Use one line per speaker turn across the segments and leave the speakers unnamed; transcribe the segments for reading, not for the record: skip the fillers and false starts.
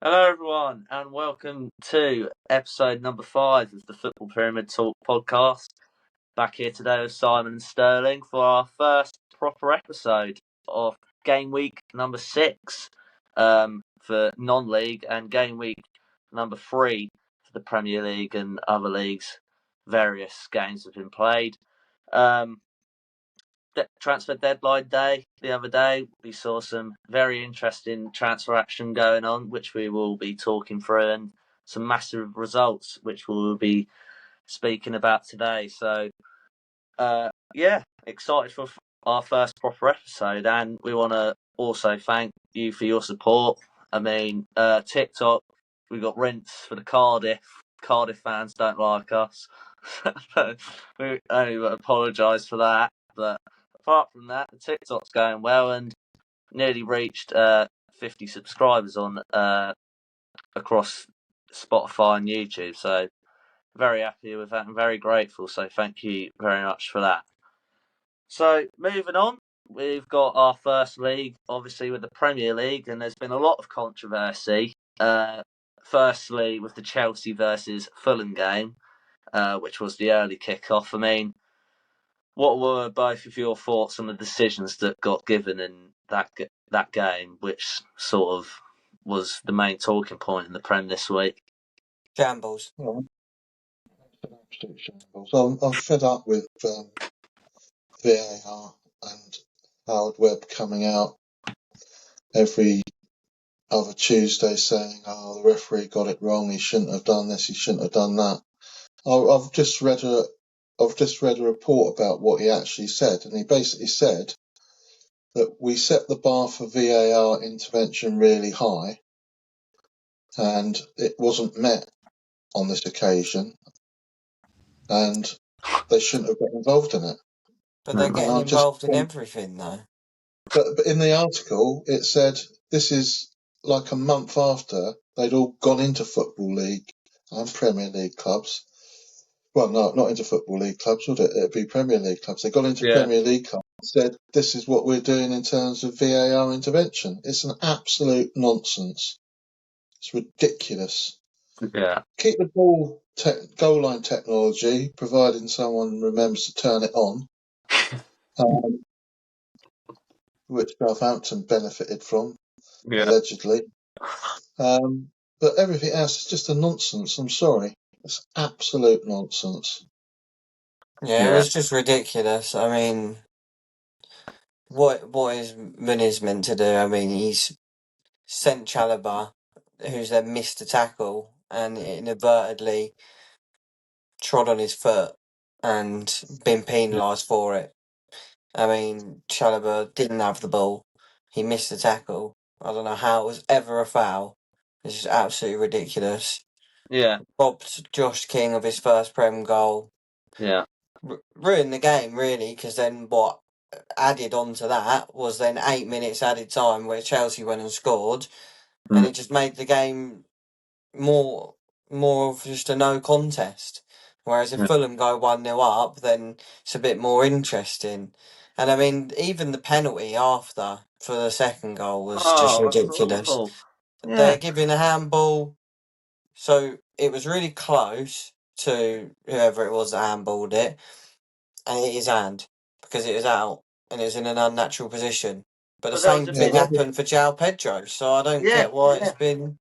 Hello, everyone, and welcome to episode number 5 of the Football Pyramid Talk podcast. Back here today with Simon and Sterling for our first proper episode of Gameweek number 6 for non-league and Gameweek number 3 for the Premier League and other leagues. Various games have been played. Transfer deadline day the other day, we saw some very interesting transfer action going on, which we will be talking through, and some massive results, which we will be speaking about today. So, excited for our first proper episode, and we want to also thank you for your support. I mean, TikTok, we got rinse for the Cardiff fans don't like us. We only apologise for that, but apart from that, the TikTok's going well and nearly reached 50 subscribers on across Spotify and YouTube. So very happy with that and very grateful. So thank you very much for that. So moving on, we've got our first league, obviously with the Premier League, and there's been a lot of controversy. Firstly, with the Chelsea versus Fulham game, which was the early kick-off. I mean, what were both of your thoughts on the decisions that got given in that game, which sort of was the main talking point in the Prem this week?
Shambles.
Absolute shambles. I'm fed up with VAR and Howard Webb coming out every other Tuesday saying, "Oh, the referee got it wrong. He shouldn't have done this. He shouldn't have done that." I've just read a report about what he actually said, and he basically said that we set the bar for VAR intervention really high, and it wasn't met on this occasion, and they shouldn't have got involved in it.
But they're getting involved in everything, though.
But in the article, it said this is like a month after they'd all gone into Football League and Premier League clubs. Well, no, not into Football League clubs, would it? It'd be Premier League clubs. They got into Premier League clubs and said, this is what we're doing in terms of VAR intervention. It's an absolute nonsense. It's ridiculous.
Yeah.
Keep the goal line technology, providing someone remembers to turn it on, which Southampton benefited from, allegedly. But everything else is just a nonsense. I'm sorry. It's absolute nonsense.
Yeah, it was just ridiculous. I mean, what is Muniz meant to do? I mean, he's sent Chalobah, who's then missed a tackle and inadvertently trod on his foot and been penalised for it. I mean, Chalobah didn't have the ball. He missed the tackle. I don't know how it was ever a foul. It's just absolutely ridiculous.
Yeah.
Robbed Josh King of his first Prem goal.
Yeah.
Ruined the game, really, because then what added on to that was then 8 minutes added time where Chelsea went and scored, and it just made the game more of just a no contest. Whereas if Fulham go 1-0 up, then it's a bit more interesting. And I mean, even the penalty after for the second goal was just ridiculous. They're giving a handball, so it was really close to whoever it was that handballed it, and it is hand because it was out and it was in an unnatural position. But the same thing happened for João Pedro, so I don't get why it's been.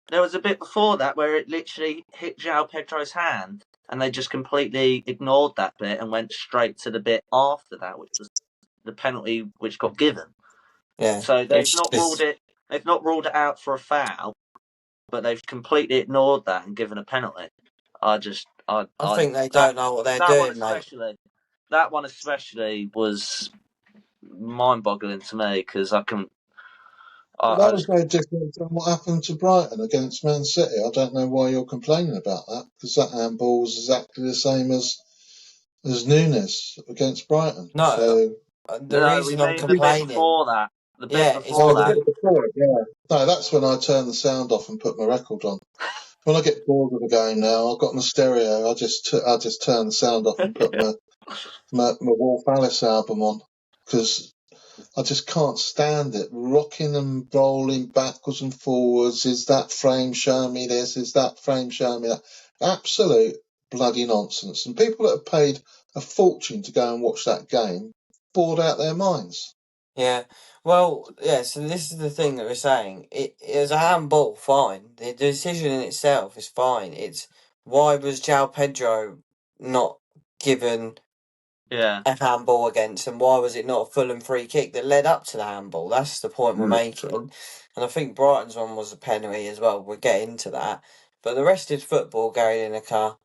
There was a bit before that where it literally hit João Pedro's hand, and they just completely ignored that bit and went straight to the bit after that, which was the penalty which got given.
Yeah.
So they've not ruled it. They've not ruled it out for a foul, but they've completely ignored that and given a penalty. I
think they don't know what they're doing, mate.
That one especially was mind-boggling to me because I can.
That was no different than what happened to Brighton against Man City. I don't know why you're complaining about that, because that handball was exactly the same as Nunes against Brighton.
No,
so
the reason I'm complaining.
Before that.
The bit before it, yeah. No, that's when I turn the sound off and put my record on. When I get bored of the game now, I've got my stereo. I just turn the sound off and put my Wolf Alice album on, because I just can't stand it. Rocking and rolling backwards and forwards. Is that frame showing me this? Is that frame showing me that? Absolute bloody nonsense. And people that have paid a fortune to go and watch that game bored out their minds.
Yeah. Well, yeah, so this is the thing that we're saying. It is a handball, fine. The decision in itself is fine. It's why was João Pedro not given
Yeah.
a handball against, and why was it not a Fulham free kick that led up to the handball? That's the point we're making. And I think Brighton's one was a penalty as well. We'll get into that. But the rest is football. Gary Lineker,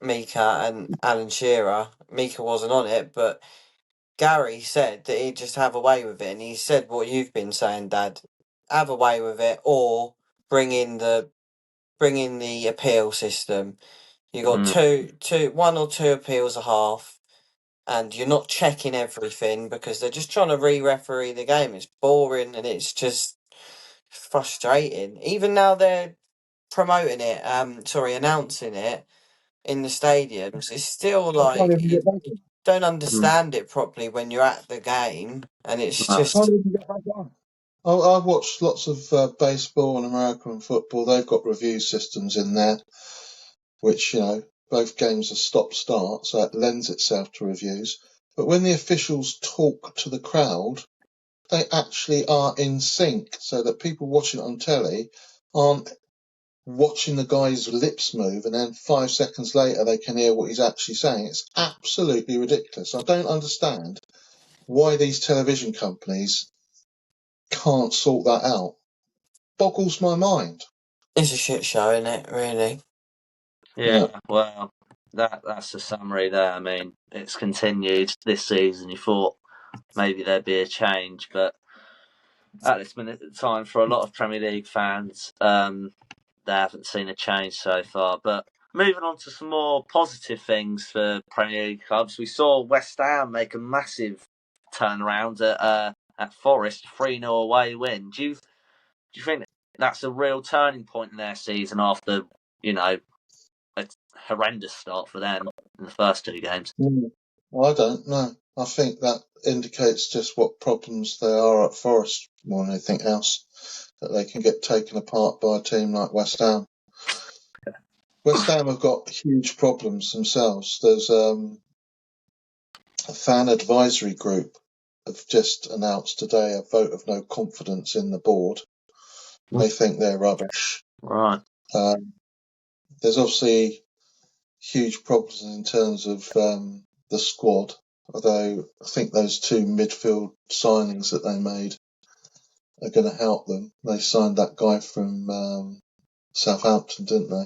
Mika, and Alan Shearer. Mika wasn't on it, but Gary said that he'd just have away with it, and he said what you've been saying, Dad. Have away with it, or bring in the appeal system. You got one or two appeals a half, and you're not checking everything because they're just trying to re-referee the game. It's boring and it's just frustrating. Even now they're promoting it, announcing it in the stadiums. It's still like you don't understand it properly when you're at the game, and it's just
I've watched lots of baseball and American football. They've got review systems in there, which, both games are stop-start, so it lends itself to reviews. But when the officials talk to the crowd, they actually are in sync, so that people watching it on telly aren't watching the guy's lips move and then 5 seconds later they can hear what he's actually saying. It's absolutely ridiculous. I don't understand why these television companies can't sort that out. Boggles my mind.
it's a shit show, isn't it? Really.
Yeah. Well, that's the summary there. I mean, it's continued this season. You thought maybe there'd be a change, but at this minute in time, for a lot of Premier League fans, they haven't seen a change so far. But moving on to some more positive things for Premier League clubs, we saw West Ham make a massive turnaround at Forest, 3-0 away win. Do you think that's a real turning point in their season after, a horrendous start for them in the first two games?
I don't know. I think that indicates just what problems there are at Forest more than anything else, that they can get taken apart by a team like West Ham. West Ham have got huge problems themselves. There's a fan advisory group have just announced today a vote of no confidence in the board. They think they're rubbish.
Right.
There's obviously huge problems in terms of the squad, although I think those two midfield signings that they made are going to help them. They signed that guy from Southampton, didn't they?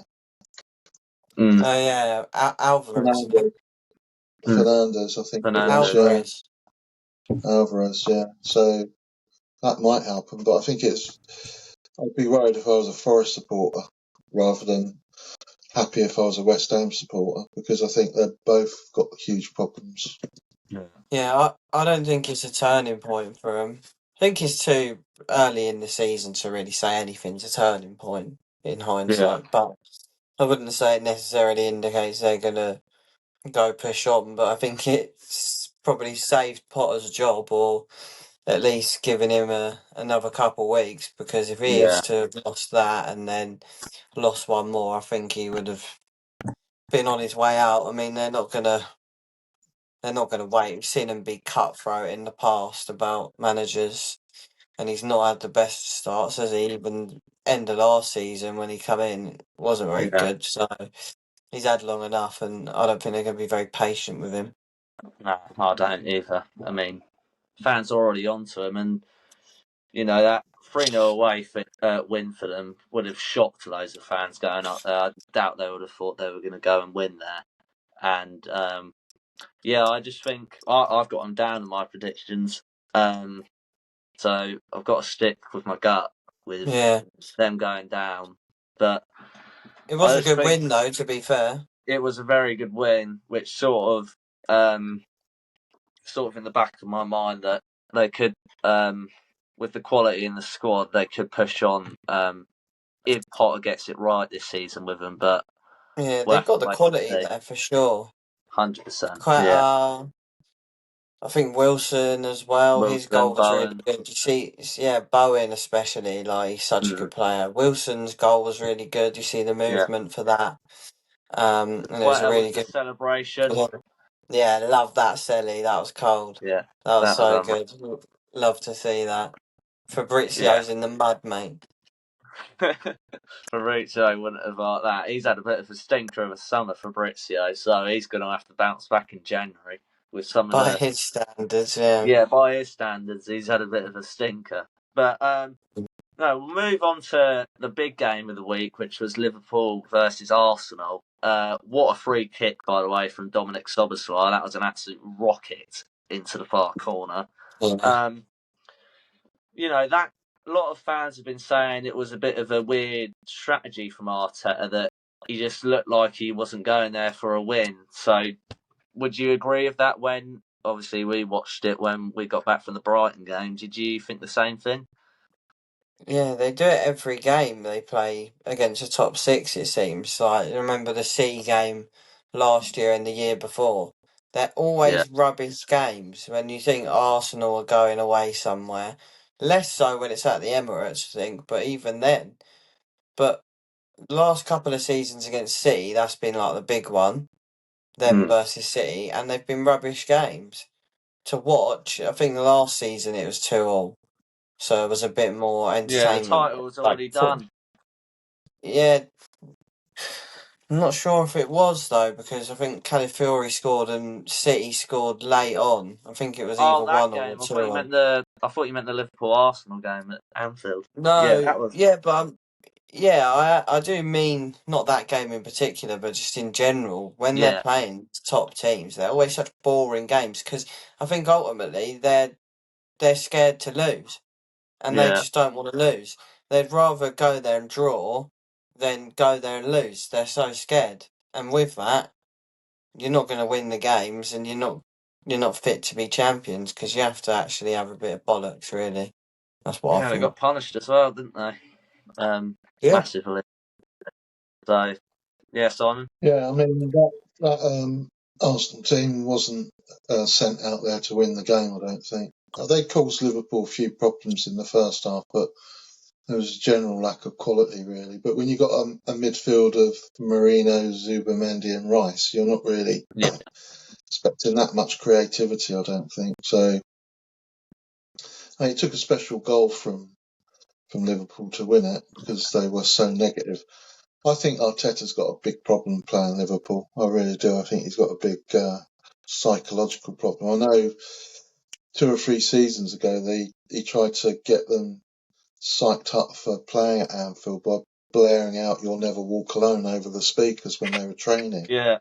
Oh yeah, Alvarez.
Fernandez, I think it was.
Alvarez.
Alvarez, yeah. So that might help them, but I think I'd be worried if I was a Forest supporter rather than happy if I was a West Ham supporter, because I think they've both got huge problems.
Yeah, I don't think it's a turning point for them. I think it's too early in the season to really say anything's a turning point in hindsight, but I wouldn't say it necessarily indicates they're going to go push on, but I think it's probably saved Potter's job, or at least giving him another couple of weeks, because if he is to have lost that and then lost one more, I think he would have been on his way out. I mean, they're not gonna wait. We've seen him be cutthroat in the past about managers, and he's not had the best starts, has he? Even end of last season when he come in wasn't very good. So he's had long enough, and I don't think they're going to be very patient with him.
No, I don't either. I mean, fans are already onto him, and that 3-0 away win for them would have shocked loads of fans going up there. I doubt they would have thought they were going to go and win there. And I just think I've got them down in my predictions. So I've got to stick with my gut with them going down. But
it was a good win, though, to be fair.
It was a very good win, which sort of in the back of my mind that they could, with the quality in the squad, they could push on if Potter gets it right this season with them. But
yeah, they've got the quality there for sure.
100%.
I think Wilson as well. His goal
Wilson,
was really
Bowen.
good. You see, yeah, Bowen especially, like he's such a good player. Wilson's goal was really good. You see the
Yeah.
movement for that. And it was a
Where
really
was the
good.
celebration?
Yeah, love that Selly. That was cold.
Yeah,
That was
that was
so good. Love to see that.
yeah.
Fabrizio's in the mud, mate.
Fabrizio wouldn't have liked that. He's had a bit of a stinker of a summer, Fabrizio, so he's going to have to bounce back in January with some of
By
the.
his standards, yeah.
Yeah, by his standards, he's had a bit of a stinker. But no, we'll move on to the big game of the week, which was Liverpool versus Arsenal. What a free kick, by the way, from Dominic Szoboszlai. That was an absolute rocket into the far corner.
Yeah.
That a lot of fans have been saying it was a bit of a weird strategy from Arteta, that he just looked like he wasn't going there for a win. So would you agree with that? When obviously we watched it when we got back from the Brighton game, did you think the same thing?
Yeah, they do it every game they play against the top six, it seems. Like, remember the City game last year and the year before? They're
Yeah,
always rubbish games when you think Arsenal are going away somewhere. Less so when it's at the Emirates, I think, but even then. But last couple of seasons against City, that's been like the big one, them versus City, and they've been rubbish games. To watch, I think the last season it was 2-2. So it was a bit more
yeah. The
entertainment.
title was
Like,
already done.
yeah, I'm not sure if it was though, because I think Calafiori scored and City scored late on. I think it was
Oh,
either
that
1 or
game.
2 on.
I thought you meant the Liverpool Arsenal game at Anfield. Yeah,
No,
that was.
yeah, but I do mean not that game in particular, but just in general. When they're
Yeah,
playing top teams, they're always such boring games because I think ultimately they're scared to lose and they
yeah,
just don't want to lose. They'd rather go there and draw than go there and lose. They're so scared, and with that, you're not going to win the games, and you're not fit to be champions because you have to actually have a bit of bollocks. Really, that's what I
yeah. They
think.
got punished as well, didn't they?
Yeah,
Massively. So yeah, Simon.
Yeah, I mean that Arsenal team wasn't sent out there to win the game. I don't think they caused Liverpool a few problems in the first half, but there was a general lack of quality, really. But when you got a midfield of Marino, Zubamendi, and Rice, you're not really
Yeah,
expecting that much creativity. I don't think so. It took a special goal from Liverpool to win it because they were so negative. I think Arteta's got a big problem playing Liverpool. I really do. I think he's got a big psychological problem. I know 2 or 3 seasons ago he tried to get them psyched up for playing at Anfield by blaring out "You'll never walk alone" over the speakers when they were training.
yeah.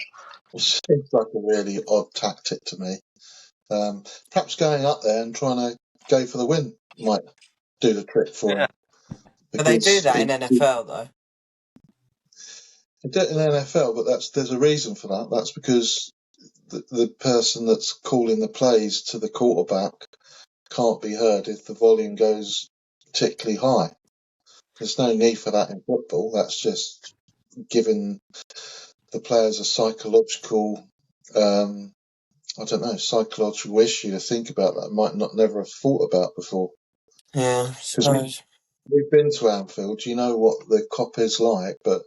Which seems like a really odd tactic to me. Perhaps going up there and trying to go for the win might do the trick for
Yeah,
him.
but they do
Because
that in NFL though.
he did it in the NFL, but there's a reason for that. That's because the person that's calling the plays to the quarterback can't be heard if the volume goes particularly high. There's no need for that in football. That's just giving the players a psychological, psychological issue to think about that might not never have thought about before.
Yeah, I
Because
suppose.
we've been to Anfield, you know what the cop is like, but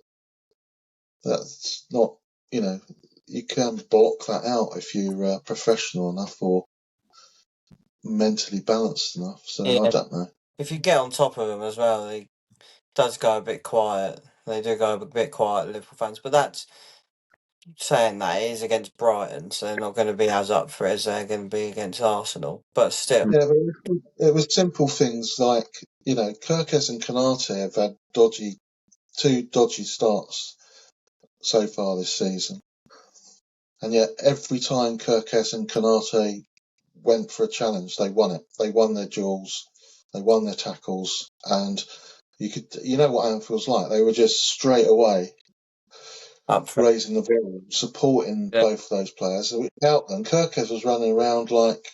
that's not, you can block that out if you're professional enough or mentally balanced enough. So I
Yeah,
don't know.
if you get on top of them as well, they does go a bit quiet. They do go a bit quiet, Liverpool fans. But that's saying that it is against Brighton, so they're not going to be as up for it as they're going to be against Arsenal. But still,
Yeah, but it was simple things like, Kirkes and Canate have had two dodgy starts so far this season. And yet every time Kirkes and Canate went for a challenge, they won it. They won their duels, they won their tackles, and you know what Anfield's like. They were just straight away
up for it.
raising the volume, supporting
yeah,
both of those players. Without them, Kirkes was running around like,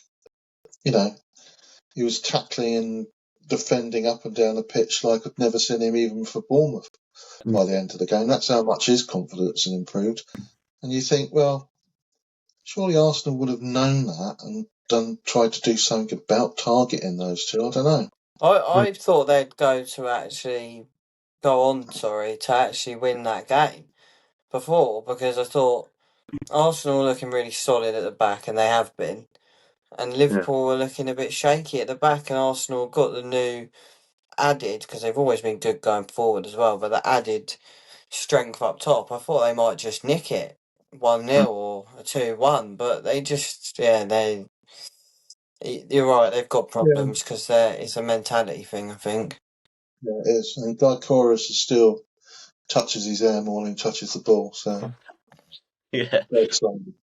he was tackling and defending up and down the pitch like I'd never seen him even for Bournemouth by the end of the game. That's how much his confidence had improved. And you think, well, surely Arsenal would have known that and tried to do something about targeting those two. I don't know.
I thought they'd go to actually go on, sorry, to actually win that game before, because I thought Arsenal were looking really solid at the back, and they have been, and Liverpool were looking a bit shaky at the back, and Arsenal got the new added, because they've always been good going forward as well, but the added strength up top. I thought they might just nick it 1-0 or a 2-1, but they just, you're right, they've got
Yeah,
problems because it's a mentality thing, I think.
yeah, it is. And Dicoris still touches his hair more than he touches the ball, so
Yeah.
very exciting.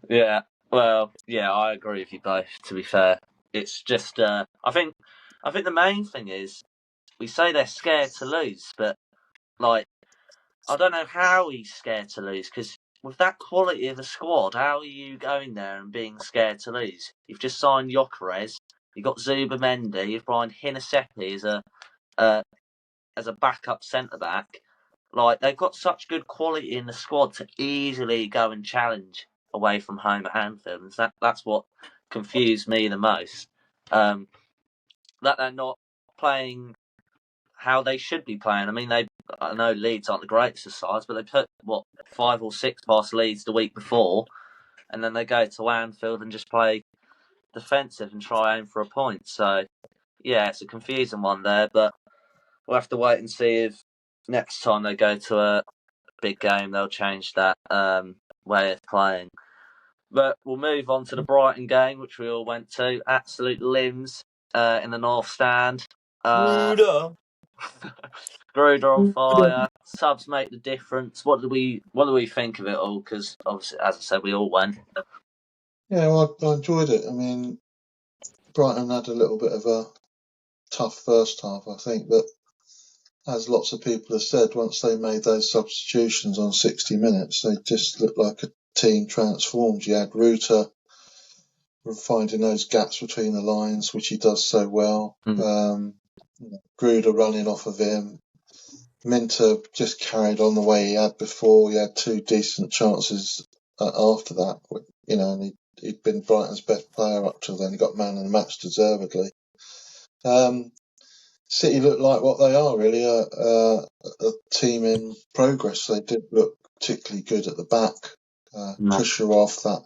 Yeah. Well, yeah, I agree with you both. To be fair, it's just I think the main thing is we say they're scared to lose, but like I don't know how he's scared to lose because with that quality of a squad, how are you going there and being scared to lose? You've just signed Gyökeres, you've got Zubamendi, you've brought Hinasepi uh, as a backup centre back. Like they've got such good quality in the squad to easily go and challenge away from home at Anfield. And that's what confused me the most. That they're not playing how they should be playing. I mean, I know Leeds aren't the greatest of sides, but they put 5 or 6 past Leeds the week before, and then they go to Anfield and just play defensive and try aim for a point. So yeah, it's a confusing one there, but we'll have to wait and see if next time they go to a big game they'll change that way of playing. But we'll move on to the Brighton game, which we all went to. Absolute limbs in the North Stand.
Ruda.
Gruder on fire. Subs make the difference. What do we think of it all? Because obviously, as I said, we all went.
Yeah, well, I enjoyed it. I mean, Brighton had a little bit of a tough first half, I think, but as lots of people have said, once they made those substitutions on 60 minutes, they just looked like a team transformed. You had Ruta finding those gaps between the lines, which he does so well. Gruder running off of him. Minter just carried on the way he had before. He had 2 decent chances after that, and he'd been Brighton's best player up till then. He got man of the match deservedly. City look like what they are, really, a team in progress. They did look particularly good at the back. Kucherov, that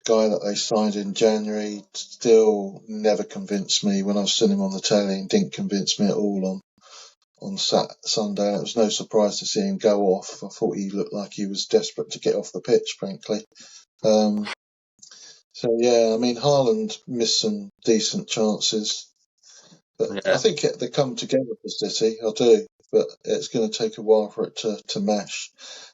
guy that they signed in January, still never convinced me when I've seen him on the telly, and didn't convince me at all on Sunday. It was no surprise to see him go off. I thought he looked like he was desperate to get off the pitch, frankly. So yeah, I mean, Haaland missed some decent chances. But I think they come together for City, I do, but it's going to take a while for it to mesh.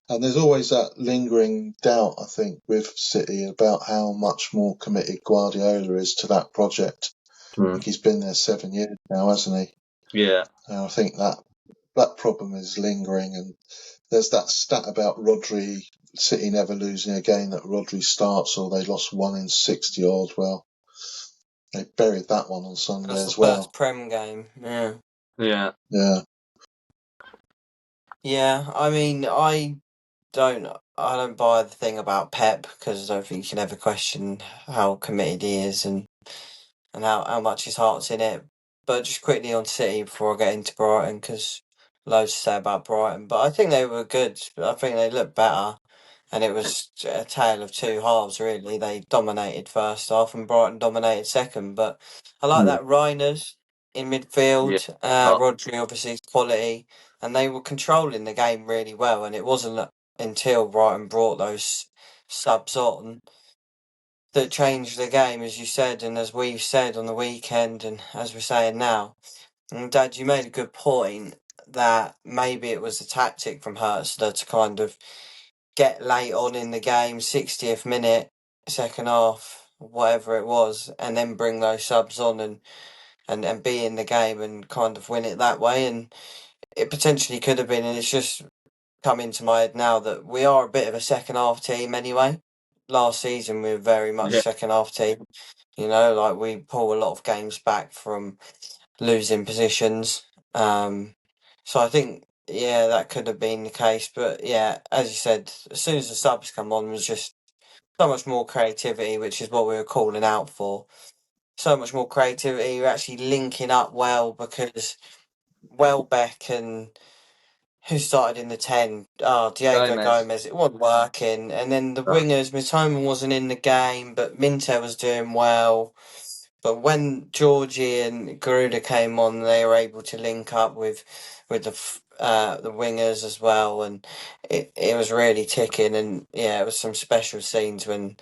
And there's always that lingering doubt, I think, with City about how much more committed Guardiola is to that project. I think he's been there 7 years now, hasn't he?
Yeah.
And I think that problem is lingering. And there's that stat about Rodri, City never losing a game that Rodri starts, or they lost 1 in 60 odd. Well, they buried that one on Sunday
That's the
as well.
first Prem game. Yeah.
Yeah.
Yeah.
Yeah, I mean, I don't buy the thing about Pep, because I don't think you can ever question how committed he is, and how much his heart's in it. But just quickly on City before I get into Brighton, because loads to say about Brighton. But I think they were good. I think they looked better. And it was a tale of two halves, really. They dominated first half and Brighton dominated second. But I like that Reiners in midfield. Rodri, obviously, quality. And they were controlling the game really well. And it wasn't until Brighton brought those subs on that changed the game, as you said, and as we've said on the weekend, and as we're saying now. And Dad, you made a good point that maybe it was a tactic from Hertzler to kind of get late on in the game, 60th minute, second half, whatever it was, and then bring those subs on and be in the game and kind of win it that way. And it potentially could have been, and it's just come into my head now that we are a bit of a second half team anyway. Last season we were very much second half team. Like we pull a lot of games back from losing positions. So I think, yeah, that could have been the case. But yeah, as you said, as soon as the subs come on, it was just so much more creativity, which is what we were calling out for. So much more creativity. We're actually linking up well because Welbeck and who started in the 10? Oh, Diego
Gomez.
Gomez. It wasn't working. And then the
No.
wingers, Mitoma wasn't in the game, but Minte was doing well. But when Georgie and Garuda came on, they were able to link up with the wingers as well, and it was really ticking. And yeah, it was some special scenes when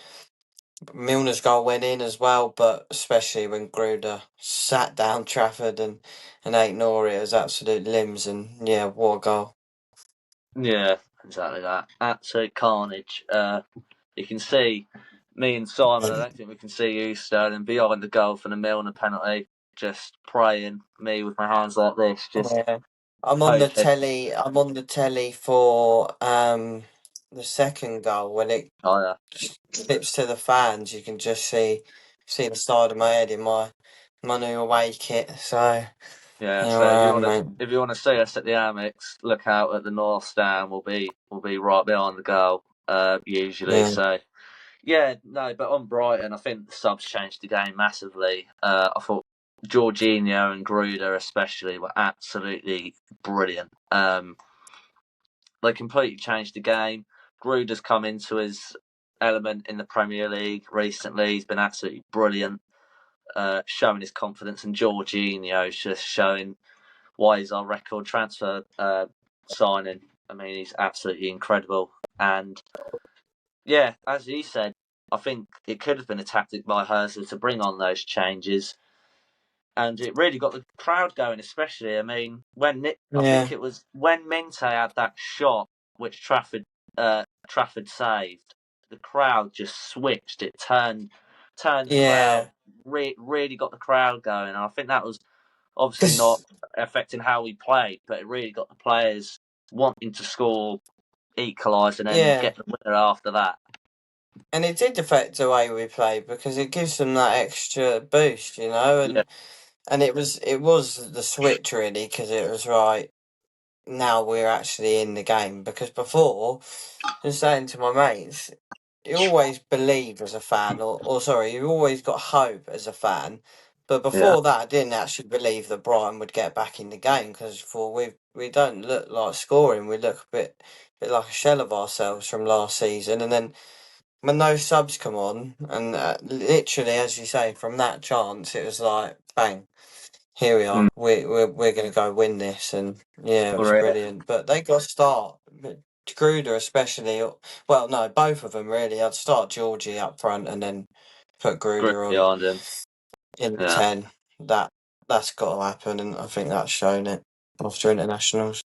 Milner's goal went in as well, but especially when Garuda sat down Trafford and ate Nori, it was absolute limbs. And yeah, what a goal!
Yeah, exactly that. Absolute carnage. You can see me and Simon. I don't think we can see you, Sterling, behind the goal for the Milner penalty, just praying. Me with my hands like this, just
Yeah. I'm on the
hoping.
telly. I'm on the telly for the second goal when it
Oh yeah,
clips to the fans. You can just see the side of my head in my new away kit. So
yeah.
here
So
I am, mate.
if you want to see us at the Amex, look out at the North Stand. We'll be right behind the goal. Usually.
Yeah,
So yeah, no. But on Brighton, I think the subs changed the game massively. I thought Jorginho and Gruder especially were absolutely brilliant. They completely changed the game. Gruder's come into his element in the Premier League recently. He's been absolutely brilliant, showing his confidence. And Jorginho's just showing why he's our record transfer signing. I mean, he's absolutely incredible. And yeah, as he said, I think it could have been a tactic by Herzl to bring on those changes, and it really got the crowd going. Especially, I mean, I
yeah,
think it was when Minte had that shot which Trafford saved. The crowd just switched. It turned the crowd.
yeah.
Really got the crowd going. And I think that was obviously not
Cause
affecting how we played, but it really got the players wanting to score, equalise, and then
yeah,
get the winner after that.
and it did affect the way we play because it gives them that extra boost,
Yeah,
and it was the switch really because it was right. Now we're actually in the game because before, just saying to my mates, you always believe as a fan, or sorry, you always got hope as a fan. But
yeah,
before that, I didn't actually believe that Brighton would get back in the game because for we don't look like scoring. We look bit like a shell of ourselves from last season. And then when those subs come on, and literally, as you say, from that chance, it was like bang, here we
mm,
are. We're going to go win this, and yeah, it was
we're here.
brilliant. But they got to start. Gruder especially. Well, no, both of them really. I'd start Georgie up front and then put
Group
Gruder on
behind him.
in the
Yeah.
10. That's got to happen, and I think that's shown it after internationals.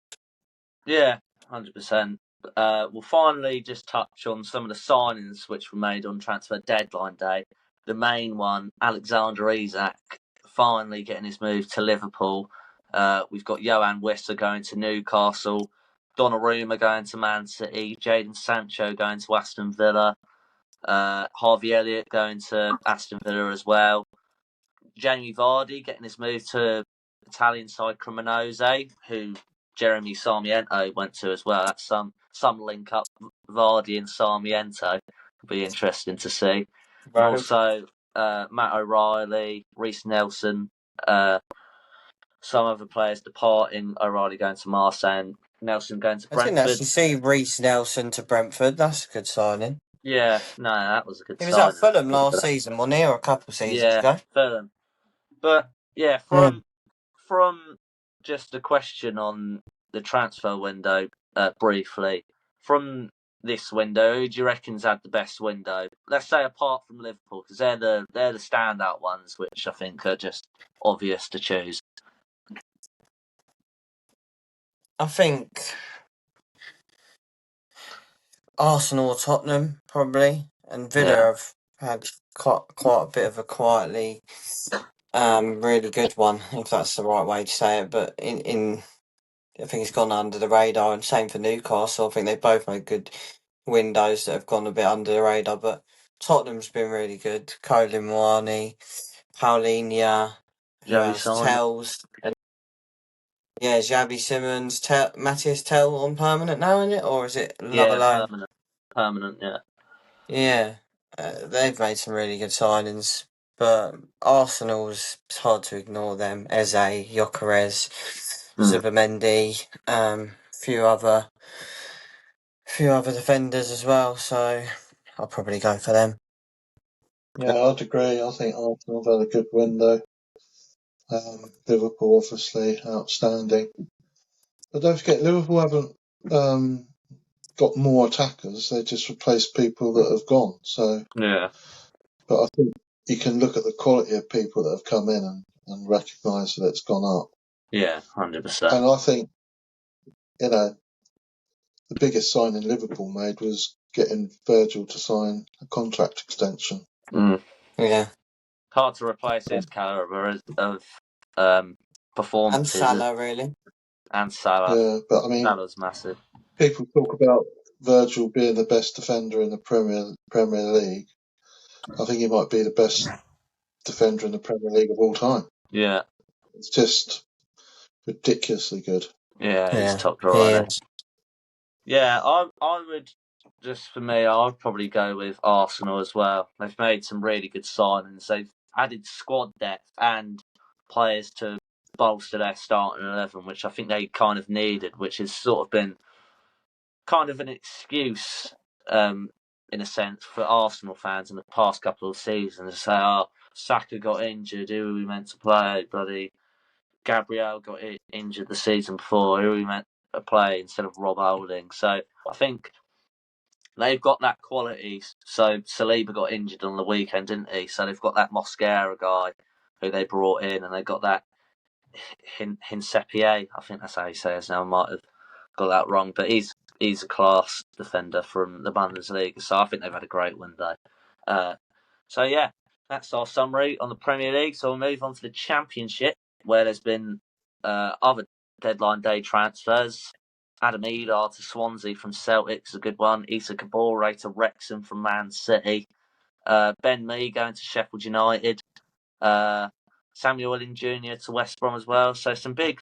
Yeah, 100%. We'll finally just touch on some of the signings which were made on transfer deadline day. The main one, Alexander Isak, finally getting his move to Liverpool. We've got Johan Wissa going to Newcastle, Donnarumma going to Man City, Jadon Sancho going to Aston Villa, Harvey Elliott going to Aston Villa as well. Jamie Vardy getting his move to Italian side Cremonese, who Jeremy Sarmiento went to as well. That's some link up Vardy and Sarmiento. Will be interesting to see. And
Right.
also Matt O'Reilly, Reece Nelson, some other players departing. O'Reilly going to Marseille, and Nelson going to
I didn't
Brentford.
actually see Reece Nelson to Brentford. That's a good signing.
Yeah, no, that was a good
He was at
signing.
Fulham last season, wasn't he, or a couple of seasons
Yeah,
ago?
Fulham. But yeah,
Yeah.
from just a question on the transfer window, briefly. From this window, who do you reckon's had the best window? Let's say apart from Liverpool, because they're the standout ones, which I think are just obvious to choose.
I think Arsenal or Tottenham probably, and Villa
Yeah,
have had quite a bit of a quietly really good one, if that's the right way to say it. But in I think it's gone under the radar, and same for Newcastle. I think they both made good windows that have gone a bit under the radar. But Tottenham's been really good. Colin Moani, Paulinho, who
Javi
else?
Simon.
Tells. Yeah, Xabi Simmons, Matthias Tell on permanent now, isn't it? Or is it another
Yeah,
loan?
permanent. Yeah.
Yeah. they've made some really good signings. But Arsenal's, it's hard to ignore them. Eze, Gyökeres, Zubamendi, few other defenders as well. So I'll probably go for them.
Yeah, I'd agree. I think Arsenal have had a good window. Liverpool, obviously, outstanding. But don't forget, Liverpool haven't got more attackers. They just replaced people that have gone. So,
Yeah.
but I think you can look at the quality of people that have come in and recognise that it's gone up.
Yeah, 100%.
And I think, the biggest signing Liverpool made was getting Virgil to sign a contract extension.
Yeah.
Hard to replace his calibre of
And
performances.
Salah, really.
And Salah.
Yeah, but I mean,
Salah's massive.
people talk about Virgil being the best defender in the Premier League. I think he might be the best defender in the Premier League of all time.
Yeah.
It's just ridiculously good.
Yeah, he's top
he
drawer.
is.
Yeah, I would, just for me, I'd probably go with Arsenal as well. They've made some really good signings. They've added squad depth and players to bolster their starting 11, which I think they kind of needed, which has sort of been kind of an excuse, in a sense, for Arsenal fans in the past couple of seasons to say, oh, Saka got injured, who are we meant to play? Bloody Gabriel got injured the season before, who are we meant to play instead of Rob Holding? So I think they've got that quality. So Saliba got injured on the weekend, didn't he? So they've got that Mosquera guy who they brought in, and they got that Hinsepié. I think that's how you say his name. I might have got that wrong, but he's a class defender from the Bundesliga. So I think they've had a great window. So yeah, that's our summary on the Premier League. So we'll move on to the Championship, where there's been other deadline day transfers. Adam Edar to Swansea from Celtic is a good one. Issa Kabore to Wrexham from Man City. Ben Mee going to Sheffield United. Samuel Willing Jr. to West Brom as well. So some big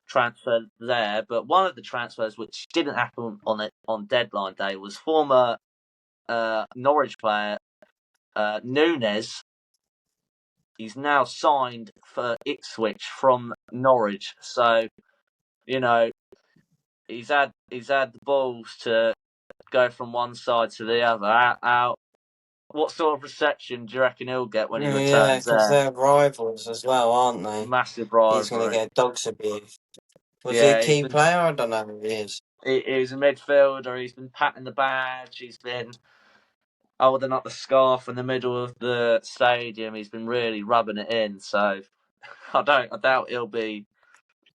transfer there. But one of the transfers which didn't happen on deadline day was former Norwich player Nunes. He's now signed for Ipswich from Norwich. So, he's had the balls to go from one side to the other. What sort of reception do you reckon he'll get when he returns?
Yeah, because they're rivals as well, aren't they?
Massive
He's going to
rivalry.
get dogs abuse. Was he a key player? I don't know who he is.
He's a midfielder. He's been patting the badge. He's been holding up the scarf in the middle of the stadium. He's been really rubbing it in. So I doubt he'll be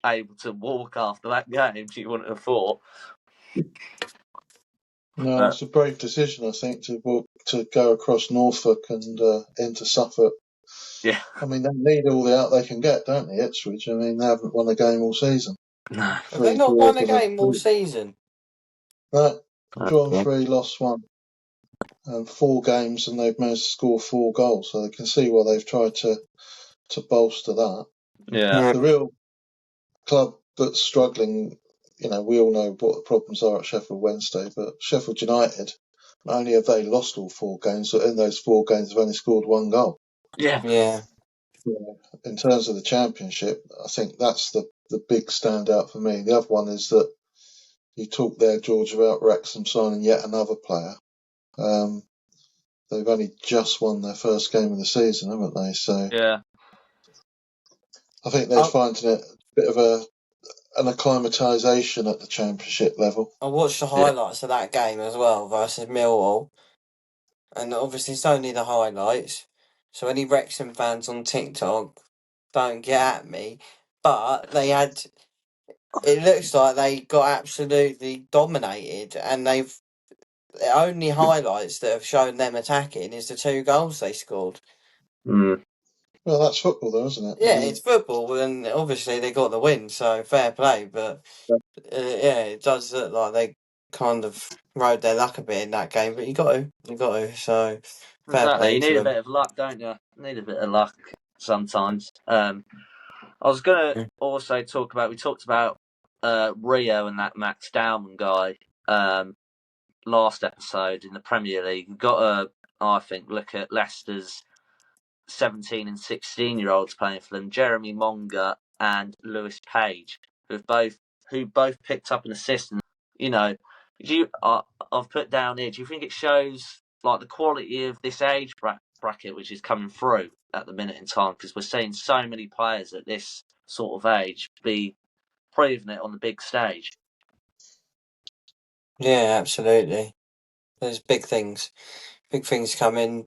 able to walk after that game. You wouldn't have thought.
No, it's a brave decision, I think, to go across Norfolk and into Suffolk.
Yeah.
I mean, they need all the out they can get, don't they, Ipswich? I mean, they haven't won a game all season.
No.
Have they not won a game all season?
No, drawn 3, lost 1. And 4 games, and they've managed to score 4 goals. So they can see why they've tried to bolster that.
Yeah.
The real club that's struggling, we all know what the problems are at Sheffield Wednesday, but Sheffield United, not only have they lost all 4 games, but in those 4 games they've only scored 1 goal.
Yeah.
In terms of the Championship, I think that's the big standout for me. The other one is that you talked there, George, about Wrexham signing yet another player. They've only just won their first game of the season, haven't they? So
yeah,
I think they're finding it a bit of an acclimatisation at the Championship level.
I watched the highlights of that game as well versus Millwall, and obviously it's only the highlights. So any Wrexham fans on TikTok, don't get at me. But they had. It looks like they got absolutely dominated, and the only highlights that have shown them attacking is the 2 goals they scored.
Mm.
Well, that's football, though, isn't it?
Yeah, it's football, and obviously they got the win, so fair play. But it does look like they kind of rode their luck a bit in that game. But you got to. So fair play.
You need
to
a bit of luck, don't you? Need a bit of luck sometimes. I was gonna also talk about. We talked about Rio and that Max Dowman guy last episode in the Premier League. He got I think, look at Leicester's 17 and 16-year-olds playing for them, Jeremy Monga and Lewis Page, who both picked up an assist. And, I've put down here. Do you think it shows like the quality of this age bracket which is coming through at the minute in time? Because we're seeing so many players at this sort of age be proving it on the big stage.
Yeah, absolutely. There's big things coming.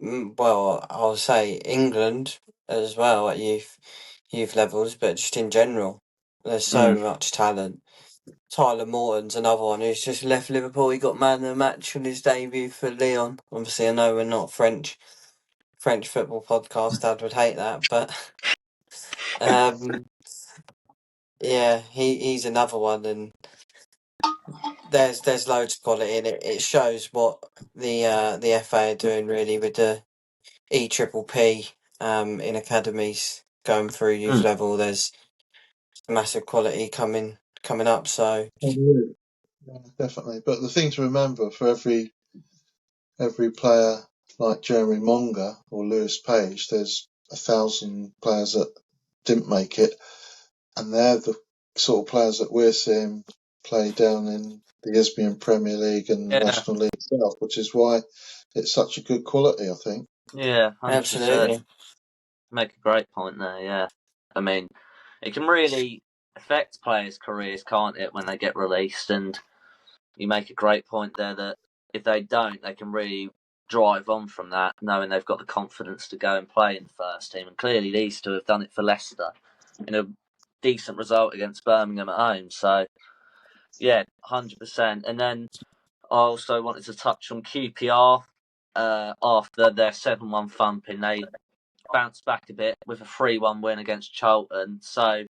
Well, I'll say England as well at youth levels, but just in general, there's so much talent. Tyler Morton's another one who's just left Liverpool. He got man of the match on his debut for Lyon. Obviously, I know we're not French football podcast. Dad would hate that, but yeah, he's another one, and there's loads of quality, and it shows what the FA are doing really with the EPPP in academies going through youth level. There's massive quality coming up. So
Yeah, definitely. But the thing to remember for every player like Jeremy Monga or Lewis Page, there's 1,000 players that didn't make it, and they're the sort of players that we're seeing play down in the Isbian Premier League and National League South, which is why it's such a good quality, I think.
Yeah, 100%.
absolutely.
Make a great point there, yeah. I mean, it can really affect players' careers, can't it, when they get released? And you make a great point there that if they don't, they can really drive on from that, knowing they've got the confidence to go and play in the first team. And clearly, these two have done it for Leicester in a decent result against Birmingham at home. So, yeah, 100%. And then I also wanted to touch on QPR after their 7-1 thumping. They bounced back a bit with a 3-1 win against Charlton. So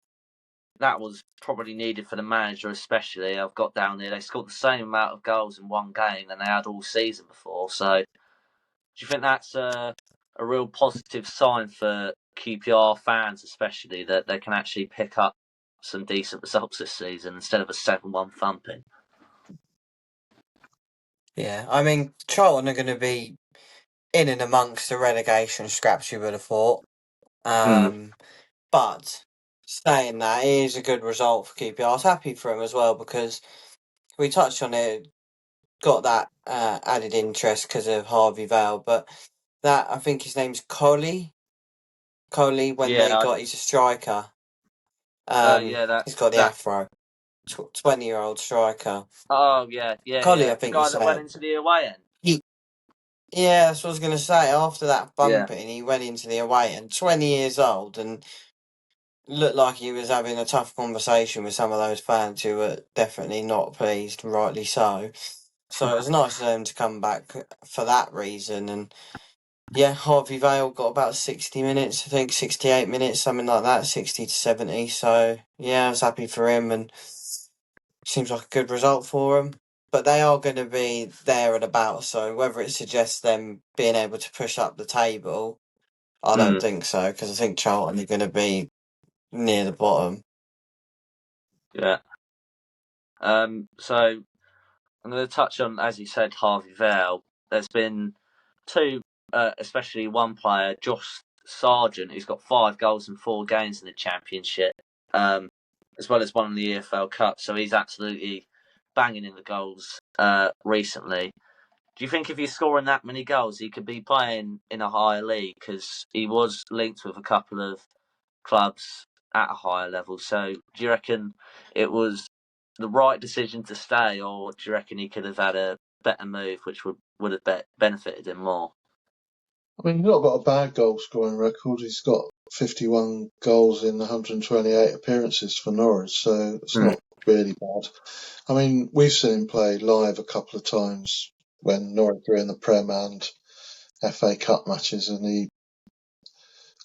that was probably needed for the manager, especially. I've got down there, they scored the same amount of goals in one game than they had all season before. So do you think that's a real positive sign for QPR fans, especially, that they can actually pick up some decent results this season instead of a 7-1 thumping?
Yeah, I mean, Charlton are going to be in and amongst the relegation scraps, you would have thought. But saying that, it is a good result for QPR. I was happy for him as well because we touched on it, got that added interest because of Harvey Vale, but that, I think his name's Coley, when they got, he's a striker. He's got the afro. 20-year-old striker.
Oh, yeah.
Coley, I think
the guy that went into the away end.
Yeah, that's what I was going to say. After that bumping, he went into the away end, 20 years old, and looked like he was having a tough conversation with some of those fans who were definitely not pleased, rightly so. So it was nice of them to come back for that reason. And yeah, Harvey Vale got about 60 minutes, I think 68 minutes, something like that, 60 to 70. So yeah, I was happy for him, and seems like a good result for him. But they are going to be there and about, so whether it suggests them being able to push up the table, I don't think so, because I think Charlton are going to be near the bottom.
Yeah. So I'm going to touch on, as you said, Harvey Vale. There's been two, especially one player, Josh Sargent, who's got 5 goals in 4 games in the Championship, as well as one in the EFL Cup. So he's absolutely banging in the goals recently. Do you think if he's scoring that many goals, he could be playing in a higher league? Because he was linked with a couple of clubs at a higher level. So do you reckon it was the right decision to stay, or do you reckon he could have had a better move which would have benefited him more?
I mean, he's not got a bad goal scoring record. He's got 51 goals in 128 appearances for Norwich, so it's not really bad. I mean, we've seen him play live a couple of times when Norwich were in the Prem and FA Cup matches, and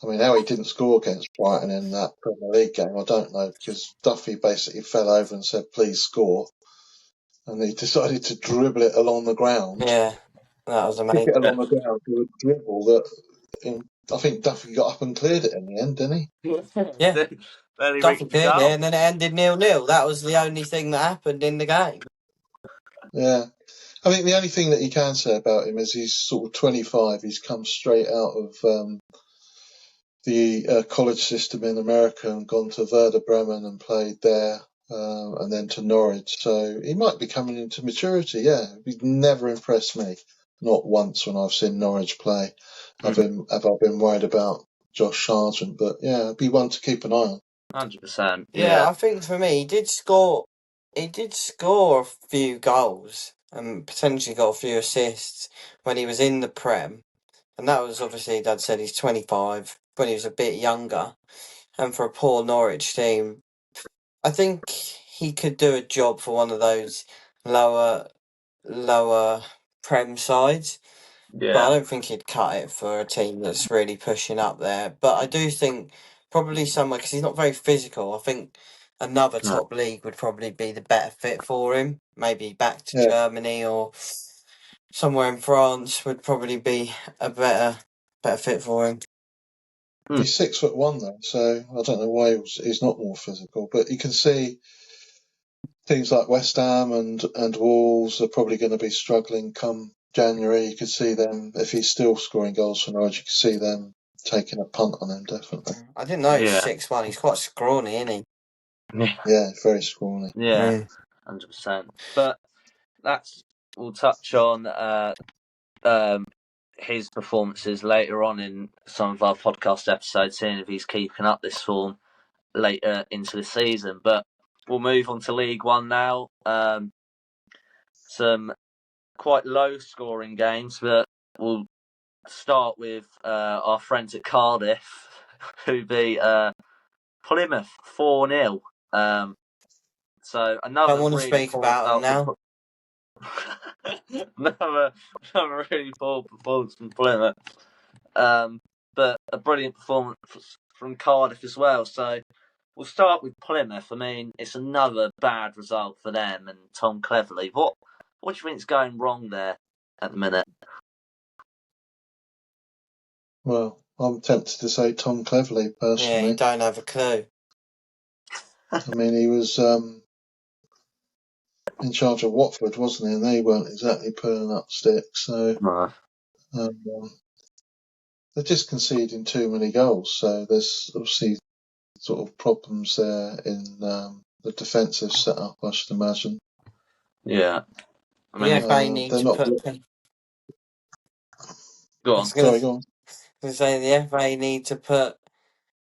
how he didn't score against Brighton in that Premier League game, I don't know, because Duffy basically fell over and said, please score, and he decided to dribble it along the ground.
Yeah, that was amazing.
Kick it along the ground to a dribble that I think Duffy got up and cleared it in the end, didn't he?
Yeah, Duffy cleared it, and then it ended 0-0. That was the only thing that happened in the game.
Yeah. I think the only thing that you can say about him is he's sort of 25. He's come straight out of the college system in America and gone to Werder Bremen and played there, and then to Norwich. So he might be coming into maturity. Yeah, he's never impressed me, not once when I've seen Norwich play. Have I been worried about Josh Sargent? But yeah, it'd be one to keep an eye on.
100%.
Yeah,
Yeah.
I think for me, he did score. He did score a few goals and potentially got a few assists when he was in the Prem, and that was obviously Dad said he's 25 when he was a bit younger, and for a poor Norwich team, I think he could do a job for one of those lower Prem sides. But I don't think he'd cut it for a team that's really pushing up there. But I do think probably somewhere, because he's not very physical, I think another
No.
top league would probably be the better fit for him. Maybe back to
Yeah.
Germany or somewhere in France would probably be a better fit for him.
He's 6'1" though, so I don't know why he's not more physical. But you can see teams like West Ham and Wolves are probably going to be struggling come January. You could see them, if he's still scoring goals for Norwich, you could see them taking a punt on him, definitely.
I didn't know he's
Yeah.
6'1". He's quite scrawny, isn't he?
Yeah, very scrawny.
Yeah, 100%. But we'll touch on his performances later on in some of our podcast episodes, seeing if he's keeping up this form later into the season. But we'll move on to League One now. Some quite low scoring games, but we'll start with our friends at Cardiff, who beat Plymouth 4-0. So another
Don't want to
really
speak
poor
about him
result.
now.
another really poor performance from Plymouth. But a brilliant performance from Cardiff as well. So we'll start with Plymouth. I mean, it's another bad result for them and Tom Cleverley. What do you think is going wrong there at the minute?
Well, I'm tempted to say Tom Cleverley,
Yeah,
personally.
you don't have a clue.
I mean, he was in charge of Watford, wasn't he? And they weren't exactly pulling up sticks. So
No.
they're just conceding too many goals. So there's obviously sort of problems there in the defensive setup, I should imagine.
Yeah. I mean,
The FA need
they're
to
not.
put.
Go
I
on.
was going
Sorry, go on.
to say the FA need to put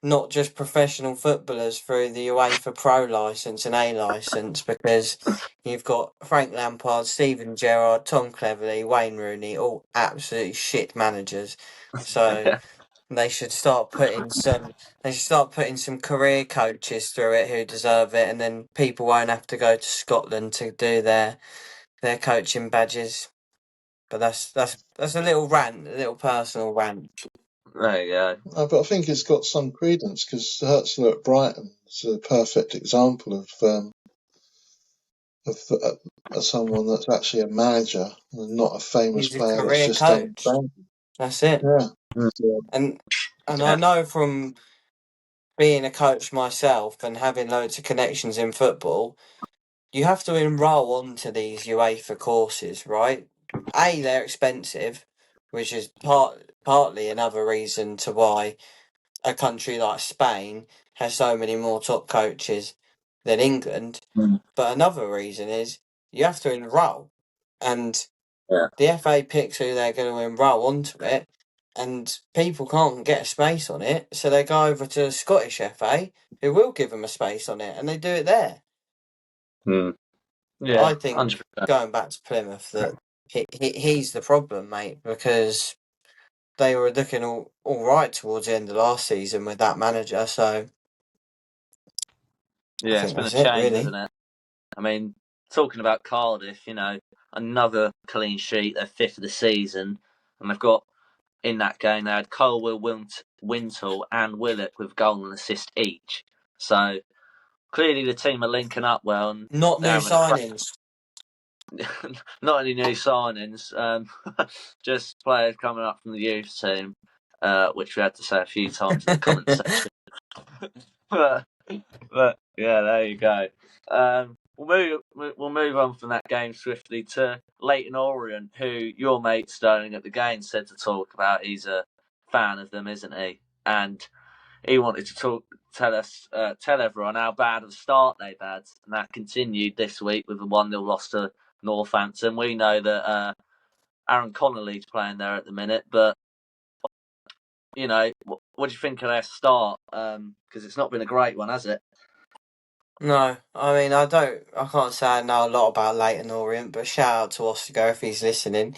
not just professional footballers through the UEFA Pro licence and A licence, because you've got Frank Lampard, Steven Gerrard, Tom Cleverley, Wayne Rooney, all absolutely shit managers. So they should start putting some. They should start putting some career coaches through it who deserve it, and then people won't have to go to Scotland to do their coaching badges. But that's a little rant, a little personal rant.
There you go.
But I think it's got some credence because Hertzler at Brighton is a perfect example of someone that's actually a manager and not a famous
He's a
player that's
career
just done
coach.
bad.
That's it.
Yeah.
And
Yeah.
I know from being a coach myself and having loads of connections in football, you have to enrol onto these UEFA courses, right? They're expensive, which is partly another reason to why a country like Spain has so many more top coaches than England. But another reason is you have to enrol, and
Yeah.
the FA picks who they're going to enrol onto it, and people can't get a space on it, so they go over to the Scottish FA, who will give them a space on it, and they do it there. But
Yeah.
I think
100%.
going back to Plymouth, that he's the problem, mate, because they were looking all right towards the end of last season with that manager. So I
Yeah, it's
think
been a
that's it,
change,
really.
isn't it? I mean, talking about Cardiff, another clean sheet. They're fifth of the season, and they've got in that game they had Colwell, Wintle, and Willock with goal and assist each. So clearly the team are linking up well, and
Not
they're
new
having a crack.
signings.
Not any new signings, just players coming up from the youth team, which we had to say a few times in the comment section. but yeah, there you go. We'll move on from that game swiftly to Leighton Orient, who your mate Sterling at the game said to talk about. He's a fan of them, isn't he? And he wanted to tell everyone how bad of a start they've had, and that continued this week with a 1-0 loss to Northampton. We know that Aaron Connolly's playing there at the minute, but what do you think of their start? Because it's not been a great one, has it?
No, I mean, I can't say I know a lot about Leighton Orient, but shout out to Ostigo if he's listening.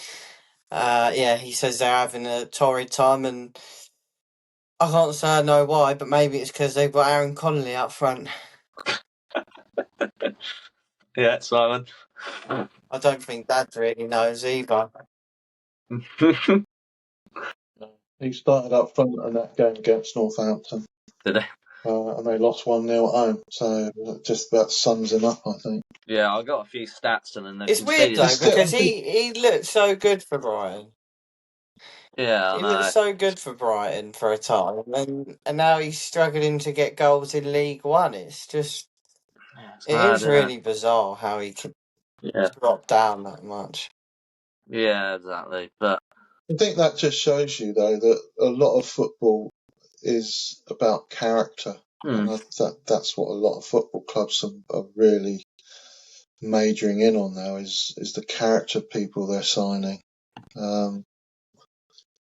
Yeah, he says they're having a torrid time, and I can't say I know why, but maybe it's because they've got Aaron Connolly up front.
Yeah, Simon.
I don't think Dad really knows either.
He started up front in that game against Northampton.
Did they?
And they lost 1-0 at home. So that just about sums him up, I think.
Yeah, I got a few stats on him.
It's weird though because he looked so good for Brighton.
Yeah,
he looked so good for Brighton for a time, and now he's struggling to get goals in League One. It's just it is really bizarre how he could drop down that much.
Yeah, exactly. But
I think that just shows you, though, that a lot of football is about character, and that's what a lot of football clubs are really majoring in on now is the character of people they're signing.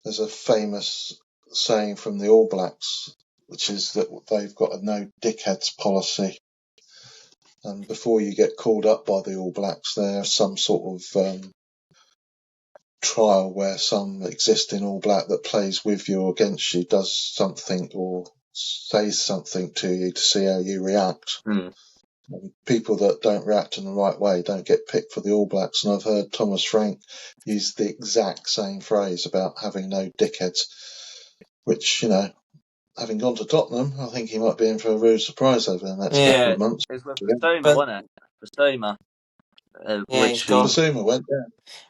There's a famous saying from the All Blacks, which is that they've got a no dickheads policy. And before you get called up by the All Blacks, there's some sort of trial where some existing All Black that plays with you or against you does something or says something to you to see how you react. And people that don't react in the right way don't get picked for the All Blacks. And I've heard Thomas Frank use the exact same phrase about having no dickheads, which, having gone to Tottenham, I think he might be in for a rude surprise over the next couple of months.
It was with Basuma, wasn't it? Basuma.
He's gone.
Basuma went,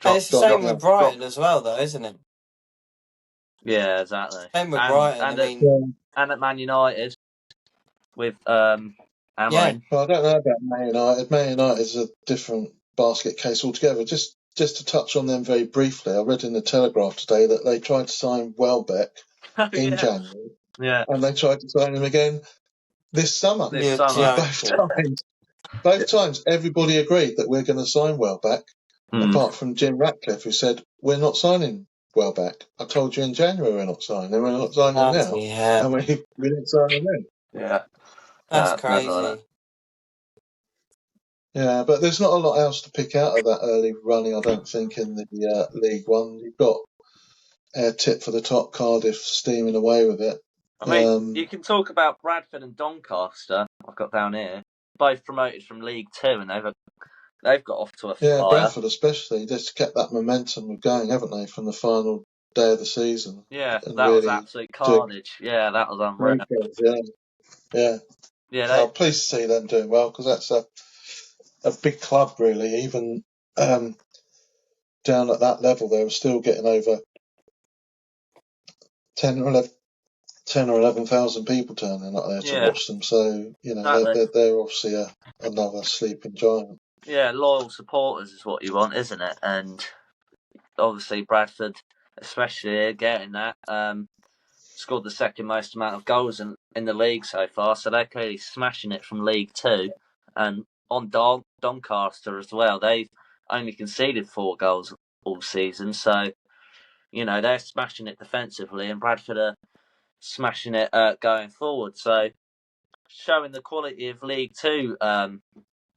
And it's the same with Brighton as well, though, isn't it?
Yeah, exactly.
Same with Brighton.
And at Man United with Amorim.
Well, I don't know about Man United. Man United is a different basket case altogether. Just to touch on them very briefly, I read in the Telegraph today that they tried to sign Welbeck in January.
Yeah.
And they tried to sign him again this summer. Both times, everybody agreed that we're going to sign Welbeck, apart from Jim Ratcliffe, who said, we're not signing Welbeck. I told you in January we're not signing him. We're not signing him now.
Yeah.
And we didn't sign him then.
Yeah.
That's crazy.
Yeah, but there's not a lot else to pick out of that early running, I don't think, in the League One. You've got tip for the top, Cardiff steaming away with it.
I mean, you can talk about Bradford and Doncaster, I've got down here, both promoted from League Two, and they've got off to a flyer.
Yeah, Bradford especially, just kept that momentum going, haven't they, from the final day of the season?
Yeah, that was absolute carnage. Yeah, that was unreal.
Yeah. I'm pleased to see them doing well, because that's a big club, really. Even down at that level, they were still getting over 10 or 11,000 people turning up there to watch them. So, they're obviously another sleeping giant.
Yeah, loyal supporters is what you want, isn't it? And obviously Bradford, especially getting that, scored the second most amount of goals in the league so far. So they're clearly smashing it from League Two. And on Doncaster as well, they've only conceded 4 goals all season. So, they're smashing it defensively, and Bradford are smashing it going forward. So, showing the quality of League Two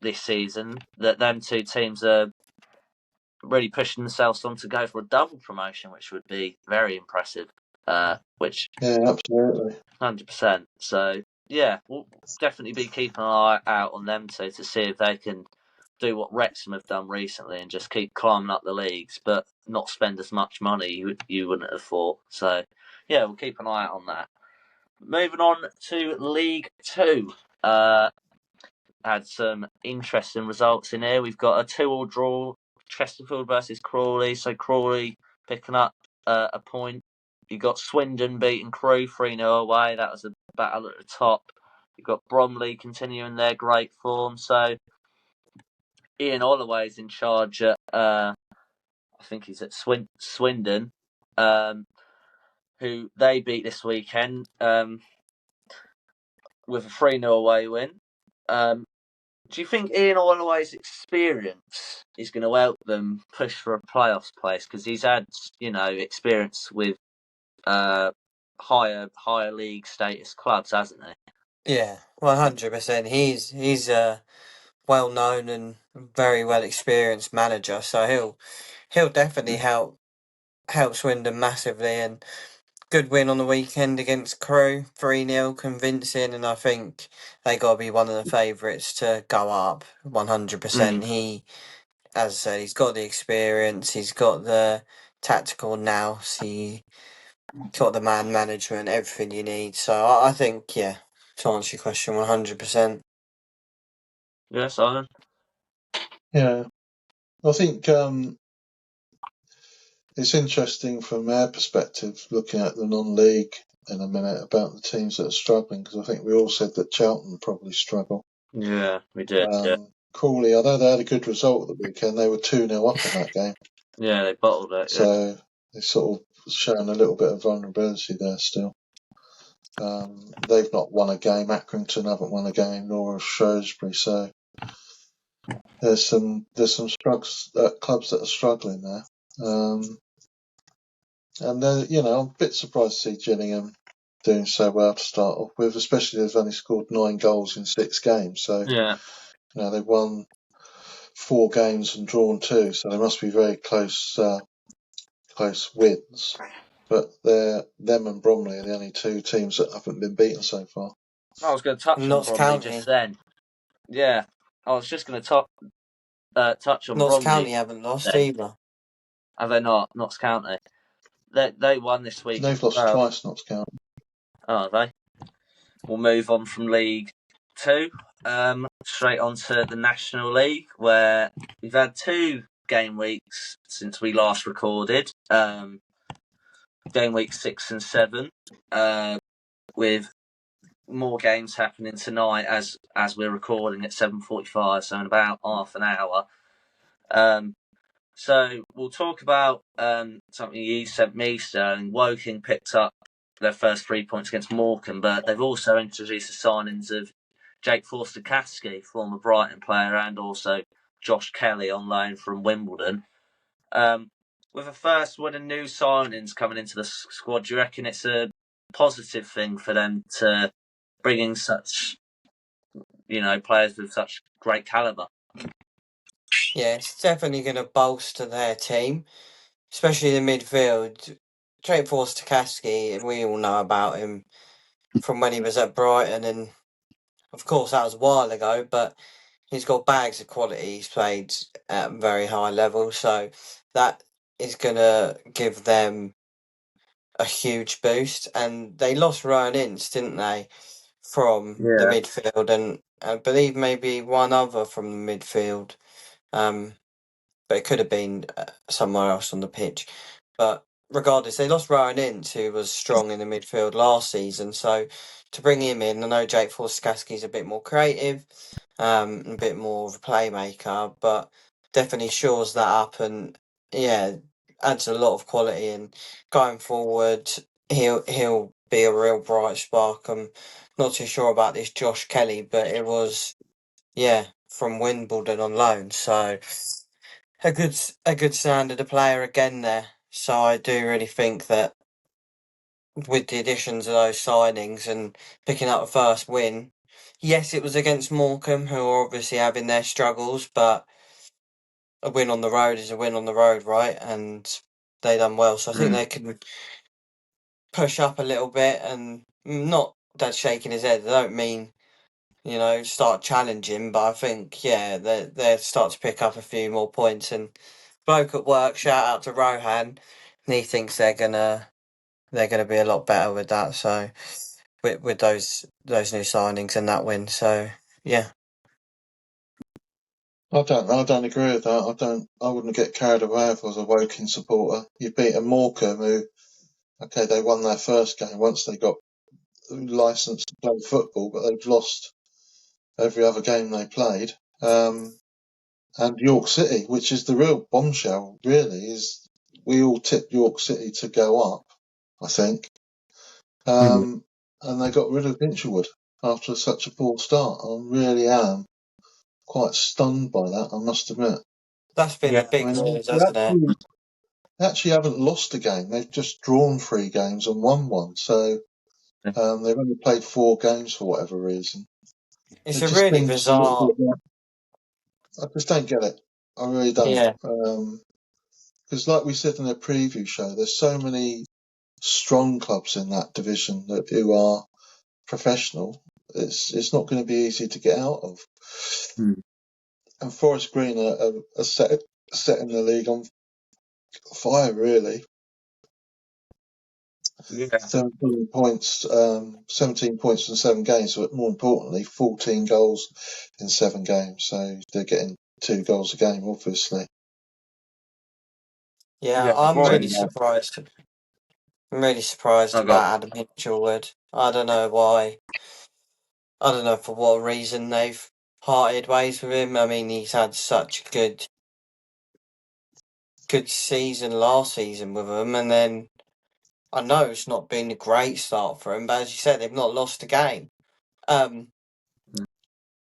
this season, that them two teams are really pushing themselves on to go for a double promotion, which would be very impressive.
Yeah, absolutely,
100%. So yeah, we'll definitely be keeping an eye out on them two to see if they can do what Wrexham have done recently and just keep climbing up the leagues, but not spend as much money you wouldn't have thought. So yeah, we'll keep an eye out on that. Moving on to League Two. Had some interesting results in here. We've got a 2-2 draw, Chesterfield versus Crawley. So Crawley picking up a point. You got Swindon beating Crewe 3-0 away. That was a battle at the top. You've got Bromley continuing their great form. So Ian Holloway's in charge at I think he's at Swindon, who they beat this weekend with a 3-0 away win. Do you think Ian Holloway's experience is going to help them push for a playoffs place? Because he's had, experience with higher league status clubs, hasn't he?
Yeah, 100%. He's a well known and very well experienced manager, so he'll definitely help Swindon massively. And good win on the weekend against Crewe, 3-0, convincing, and I think they got to be one of the favourites to go up 100%. He, as I said, he's got the experience, he's got the tactical nous, he's got the man management, everything you need. So I think, yeah, to answer your question, 100%.
Yeah, Simon?
Yeah, I think it's interesting from our perspective, looking at the non-league in a minute, about the teams that are struggling, because I think we all said that Charlton probably struggle.
Yeah, we did.
Crawley, although they had a good result at the weekend, they were 2-0 up in that game.
Yeah, they bottled it.
So they're sort of showing a little bit of vulnerability there still. They've not won a game. Accrington haven't won a game, nor has Shrewsbury. So there's some clubs that are struggling there. And I'm a bit surprised to see Gillingham doing so well to start off with, especially they've only scored 9 goals in 6 games. So they've won 4 games and drawn 2, so they must be very close wins. But them and Bromley are the only 2 teams that haven't been beaten so far.
I was going to touch
Notts
on Bromley
County.
just then. Yeah, I was just going to touch on
Notts
Bromley.
County haven't lost
then.
either.
Have they not? Notts County. They won this week.
They've lost twice, Notts County.
Oh, they? We'll move on from League 2, straight on to the National League, where we've had 2 game weeks since we last recorded. Game week 6 and 7, with more games happening tonight as we're recording at 7:45, so in about half an hour. So we'll talk about something you sent me, Sterling. Woking picked up their first 3 points against Morecambe, but they've also introduced the signings of Jake Forster-Caskey, former Brighton player, and also Josh Kelly on loan from Wimbledon. With the first one of new signings coming into the squad, do you reckon it's a positive thing for them to bring in such, players with such great calibre?
Yeah, it's definitely going to bolster their team, especially the midfield. Jake Forster-Caskey, we all know about him from when he was at Brighton, and of course that was a while ago, but he's got bags of quality. He's played at a very high level, so that is going to give them a huge boost. And they lost Ryan Ince, didn't they, from the midfield, and I believe maybe one other from the midfield. But it could have been somewhere else on the pitch. But regardless, they lost Ryan Ince, who was strong in the midfield last season. So to bring him in, I know Jake Forster-Caskey's a bit more creative, a bit more of a playmaker, but definitely shores that up and adds a lot of quality. And going forward, he'll be a real bright spark. I'm not too sure about this Josh Kelly, but it was from Wimbledon on loan, so a good standard of player again there. So I do really think that with the additions of those signings and picking up a first win, yes, it was against Morecambe, who are obviously having their struggles, but a win on the road is a win on the road, right? And they done well, so I think they can push up a little bit. And not Dad shaking his head. I don't mean start challenging, but I think they start to pick up a few more points. And bloke at work, shout out to Rohan, and he thinks they're gonna be a lot better with that. So with those new signings and that win, so yeah.
I don't agree with that. I wouldn't get carried away if I was a Woking supporter. You beat a Morecambe who, okay, they won their first game once they got licensed to play football, but they've lost every other game they played. and York City, which is the real bombshell. Really, is we all tipped York City to go up, I think, and they got rid of Hinchelwood after such a poor start. I really am quite stunned by that, I must admit.
That's been the big news, hasn't it?
They actually haven't lost a game. They've just drawn 3 games and won 1. So they've only played 4 games for whatever reason.
It's
It
a
just
really
seems a little
bizarre.
bit. I just don't get it. I really don't.
Yeah,
Because, like we said in a preview show, there's so many strong clubs in that division who are professional. It's not going to be easy to get out of. And Forest Green are setting the league on fire, really.
Yeah.
17 points, 17 points in 7 games, but more importantly, 14 goals in 7 games. So they're getting 2 goals a game, obviously.
yeah.
Yeah.
I'm
Right.
really surprised. I'm really surprised
I got.
about Adam Hinchelwood. I don't know why. I don't know for what reason they've parted ways with him. I mean, he's had such a good season last season with them, and then I know it's not been a great start for him, but as you said, they've not lost a game. Um,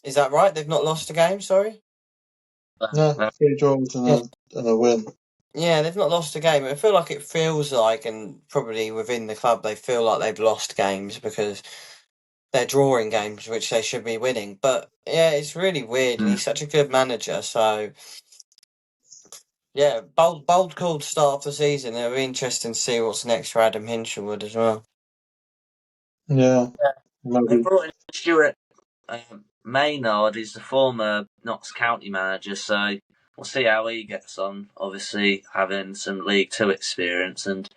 is that right? They've not lost a game. Sorry.
No, 3 draws and a win.
Yeah, they've not lost a game. I feel like it feels like, and probably within the club, they feel like they've lost games because they're drawing games which they should be winning. But yeah, it's really weird, and he's such a good manager. So yeah, bold call to start off the season. It'll be interesting to see what's next for Adam Hinchelwood as well.
Yeah,
They
maybe.
brought in Stuart Maynard. He's the former Notts County manager, so we'll see how he gets on. Obviously, having some League Two experience, and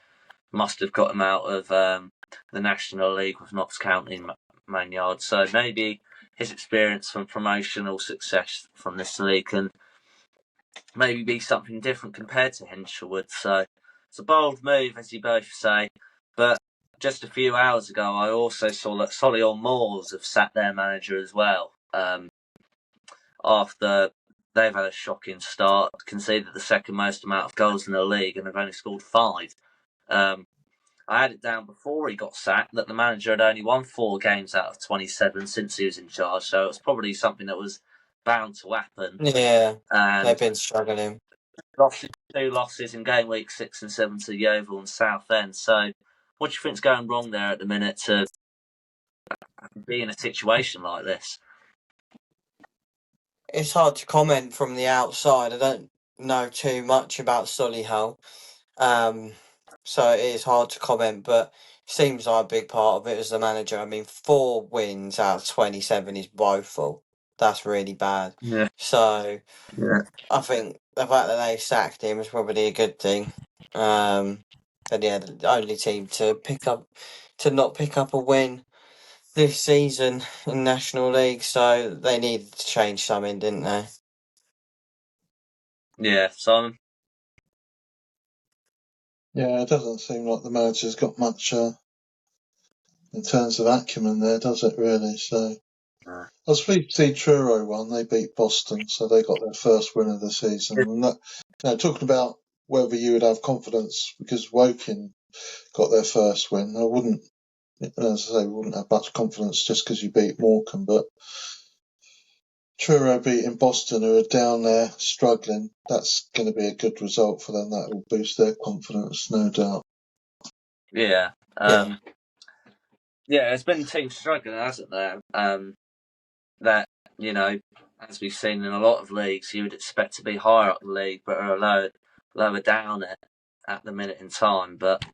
must have got him out of the National League with Notts County Maynard. So maybe his experience from promotional success from this league can maybe be something different compared to Hinchelwood. So it's a bold move, as you both say. But just a few hours ago, I also saw that Solihull Moors have sacked their manager as well. After they've had a shocking start, conceded the second most amount of goals in the league, and they've only scored 5. I had it down before he got sacked that the manager had only won 4 games out of 27 since he was in charge, so it was probably something that was bound to happen.
Yeah,
And
they've been struggling.
lost 2 losses in game week 6 and 7 to Yeovil and Southend. So, what do you think's going wrong there at the minute to be in a situation like this?
It's hard to comment from the outside. I don't know too much about Solihull. So it is hard to comment, but seems like a big part of it as the manager. I mean, 4 wins out of 27 is woeful. That's really bad.
Yeah.
So
Yeah.
I think the fact that they sacked him is probably a good thing. And yeah, the only team to not pick up a win this season in National League, so they needed to change something, didn't they?
Yeah, Simon?
Yeah, it doesn't seem like the manager's got much in terms of acumen there, does it, really? So I was pleased to see Truro won. They beat Boston, so they got their first win of the season. And that, talking about whether you would have confidence because Woking got their first win, I wouldn't, as I say, wouldn't have much confidence just because you beat Morecambe. But Truro beating Boston, who are down there struggling, that's going to be a good result for them. That will boost their confidence, no doubt.
Yeah.
Yeah.
Yeah, there's been teams struggling, hasn't there? That, as we've seen in a lot of leagues, you would expect to be higher up the league, but are lower down at the minute in time. But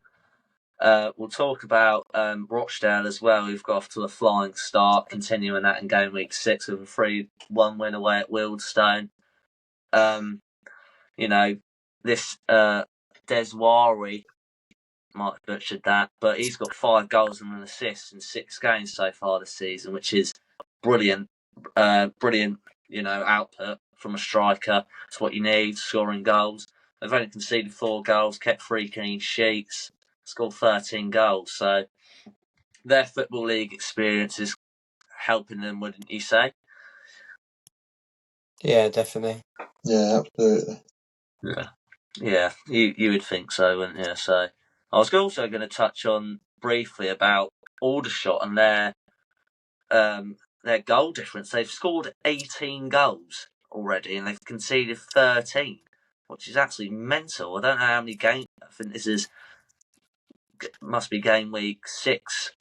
we'll talk about Rochdale as well, who've got off to a flying start, continuing that in game week 6 with a 3-1 win away at Wealdstone. This Deswari might have butchered that, but he's got 5 goals and an assist in 6 games so far this season, which is brilliant. Brilliant, output from a striker. It's what you need, scoring goals. They've only conceded 4 goals, kept 3 clean sheets, scored 13 goals. So their Football League experience is helping them, wouldn't you say?
Yeah, definitely.
Yeah, absolutely.
Yeah, you would think so, wouldn't you? So I was also going to touch on briefly about Aldershot and their goal difference. They've scored 18 goals already, and they've conceded 13, which is absolutely mental. I don't know how many games. I think this must be game week 6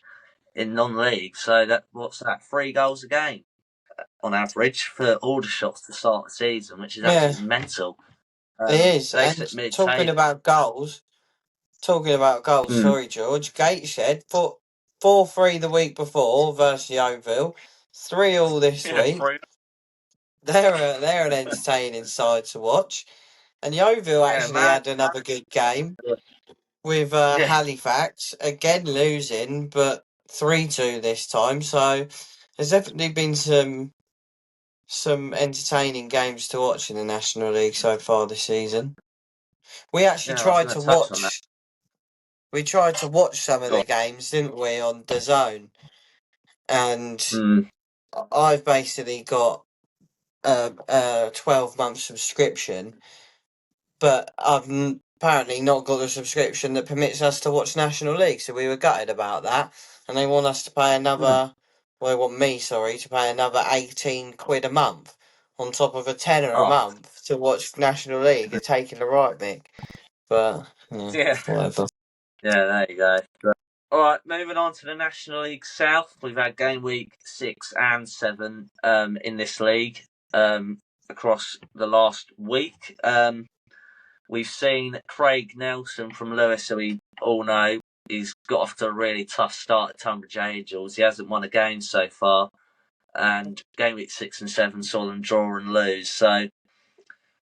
in non-league. So what's that? 3 goals a game on average for Aldershot to start the season, which is
Yeah,
absolutely mental.
it is.
They
And
sit
talking
mid-table.
about goals,
Mm.
sorry, George. Gateshead put 4-3 the week before versus Yeovil, 3-3 this
Yeah,
week. They're an entertaining side to watch. And Yeovil
yeah,
actually
man.
had another good game with
Yeah,
Halifax again losing, but 3-2 this time. So there's definitely been some entertaining games to watch in the National League so far this season. We actually
yeah. I was
tried
going
to
to touch on that.
watch. We tried to watch some of
Go
the games, didn't we, on DAZN? And
on.
I've basically got a 12-month subscription, but I've apparently not got a subscription that permits us to watch National League. So we were gutted about that, and they want us to pay another. Well, they want me, sorry, to pay another 18 quid a month on top of a tenner a
Oh,
month to watch National League. You're taking the right, Mick. But yeah,
yeah.
whatever.
Yeah, there you go. All right, moving on to the National League South. We've had game week 6 and 7 in this league across the last week. We've seen Craig Nelson from Lewis, who we all know. He's got off to a really tough start at Tunbridge Angels. He hasn't won a game so far. And game week 6 and 7 saw them draw and lose. So,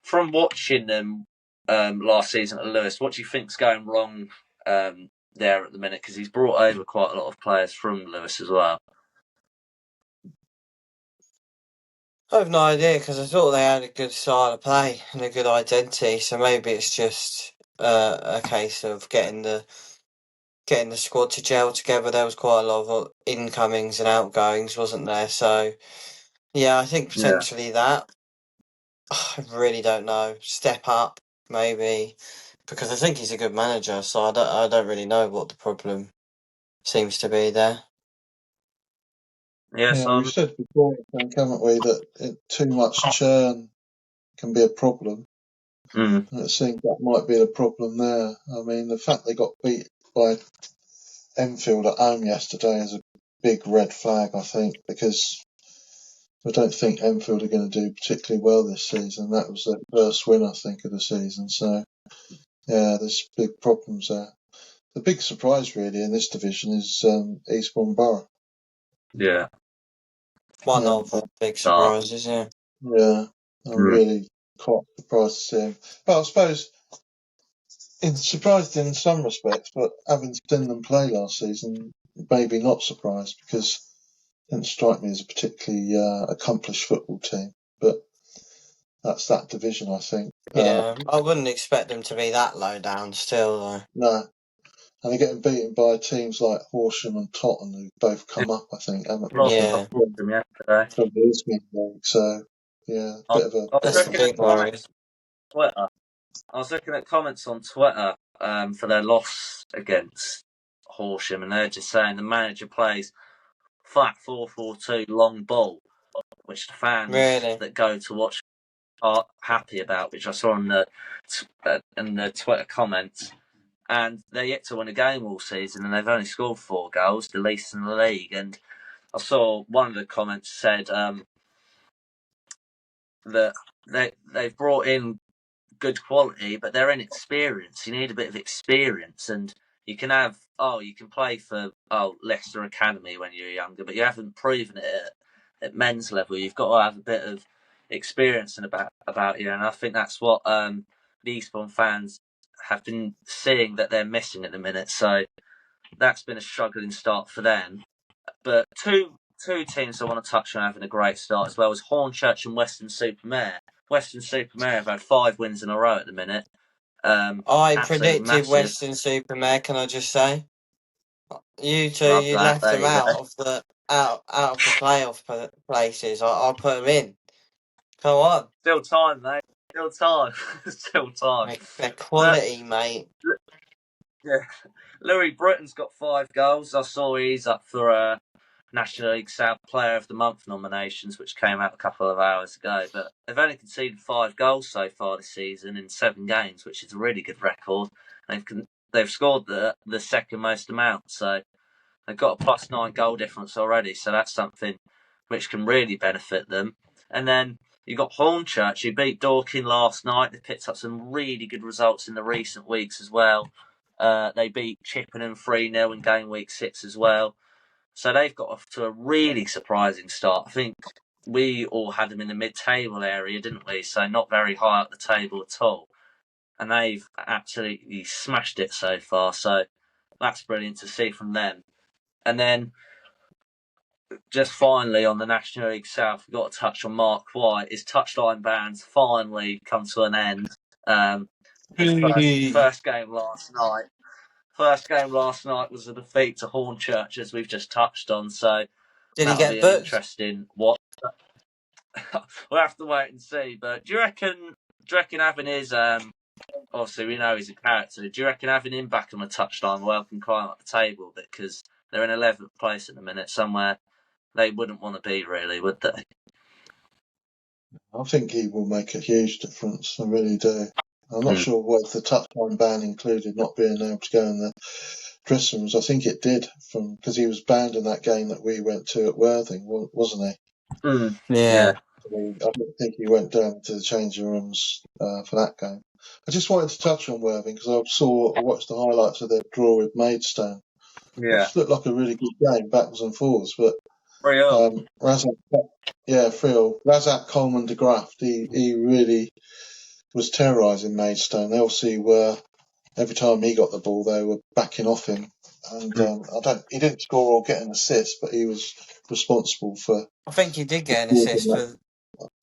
from watching them last season at Lewis, what do you think's going wrong there at the minute? Because he's brought over quite a lot of players from Lewis as well.
I have no idea because I thought they had a good style of play and a good identity. So maybe it's just a case of getting the squad to gel together. There was quite a lot of incomings and outgoings, wasn't there? So yeah, I think
Yeah.
potentially that. I really don't know. Step up, maybe, because I think he's a good manager. So I don't really know what the problem seems to be there.
Yeah,
Yeah, we've
Simon.
said before, I think, haven't we, that too much churn can be a problem.
Mm.
And it seems that might be the problem there. I mean, the fact they got beat by Enfield at home yesterday is a big red flag, I think, because I don't think Enfield are going to do particularly well this season. That was their first win, I think, of the season. So, yeah, there's big problems there. The big surprise, really, in this division is Eastbourne Borough.
Yeah.
One
Um,
of the big
Start.
surprises, yeah.
yeah, I'm
Mm.
really quite surprised to see him. But I suppose surprised in some respects, but having seen them play last season, maybe not surprised because it didn't strike me as a particularly accomplished football team. But that's that division, I think.
Yeah, I wouldn't expect them to be that low down still, though.
No, and they're getting beaten by teams like Horsham and Tottenham, who both
Yeah.
come up, I think, haven't
Lost
from
Yeah,
to them yesterday.
from the Eastern League. So yeah,
I,
bit of a
I was
that's the
looking at
big worry.
comments on Twitter. I was looking at comments on Twitter for their loss against Horsham, and they're just saying the manager plays flat 4-4-2 long ball, which the fans
Really.
that go to watch are happy about, which I saw in the Twitter comments. And they're yet to win a game all season, and they've only scored 4 goals, the least in the league. And I saw one of the comments said that they've brought in good quality, but they're inexperienced. You need a bit of experience, and you can play for Leicester Academy when you're younger, but you haven't proven it at men's level. You've got to have a bit of experience about you, and I think that's what the Eastbourne fans have been seeing that they're missing at the minute. So that's been a struggling start for them. But two teams I want to touch on having a great start as well as Hornchurch and Weston-super-Mare. Weston-super-Mare have had 5 wins in a row at the minute.
I
Absolutely
predicted
massive.
Weston-super-Mare. Can I just say, you two,
Love
you
that.
left
There
them
you go.
out of the playoff places. I put them in. Come on.
Still time, mate. Still time. Still time.
They're quality, mate.
Yeah. Louis Britton's got 5 goals. I saw he's up for National League South Player of the Month nominations, which came out a couple of hours ago. But they've only conceded 5 goals so far this season in 7 games, which is a really good record. They've scored the second most amount, so they've got a +9 goal difference already. So that's something which can really benefit them. And then you've got Hornchurch, who beat Dorking last night. They picked up some really good results in the recent weeks as well. They beat Chippenham 3-0 in game week 6 as well. So they've got off to a really surprising start. I think we all had them in the mid-table area, didn't we? So not very high up the table at all. And they've absolutely smashed it so far. So that's brilliant to see from them. And then just finally on the National League South, we've got to touch on Mark White. His touchline bans finally come to an end. His first game last night. First game last night was a defeat to Hornchurch, as we've just touched on. So
Did he
that'll be
get
an
booked?
interesting what. We'll have to wait and see. But do you reckon having his obviously we know he's a character. Do you reckon having him back on the touchline will help him climb up the table? Because they're in 11th place at the minute, somewhere they wouldn't want to be, really, would they?
I think he will make a huge difference. I really do. I'm not sure whether the touchline ban included not being able to go in the dressing rooms. I think it did, because he was banned in that game that we went to at Worthing, wasn't he?
Yeah.
I don't think he went down to the changing rooms for that game. I just wanted to touch on Worthing because I watched the highlights of their draw with Maidstone. It just looked like a really good game, backwards and forwards. But Razak Coleman de Graft, he really was terrorising Maidstone. They obviously were, every time he got the ball, they were backing off him. And he didn't score or get an assist, but he was responsible for.
I think he did get an assist for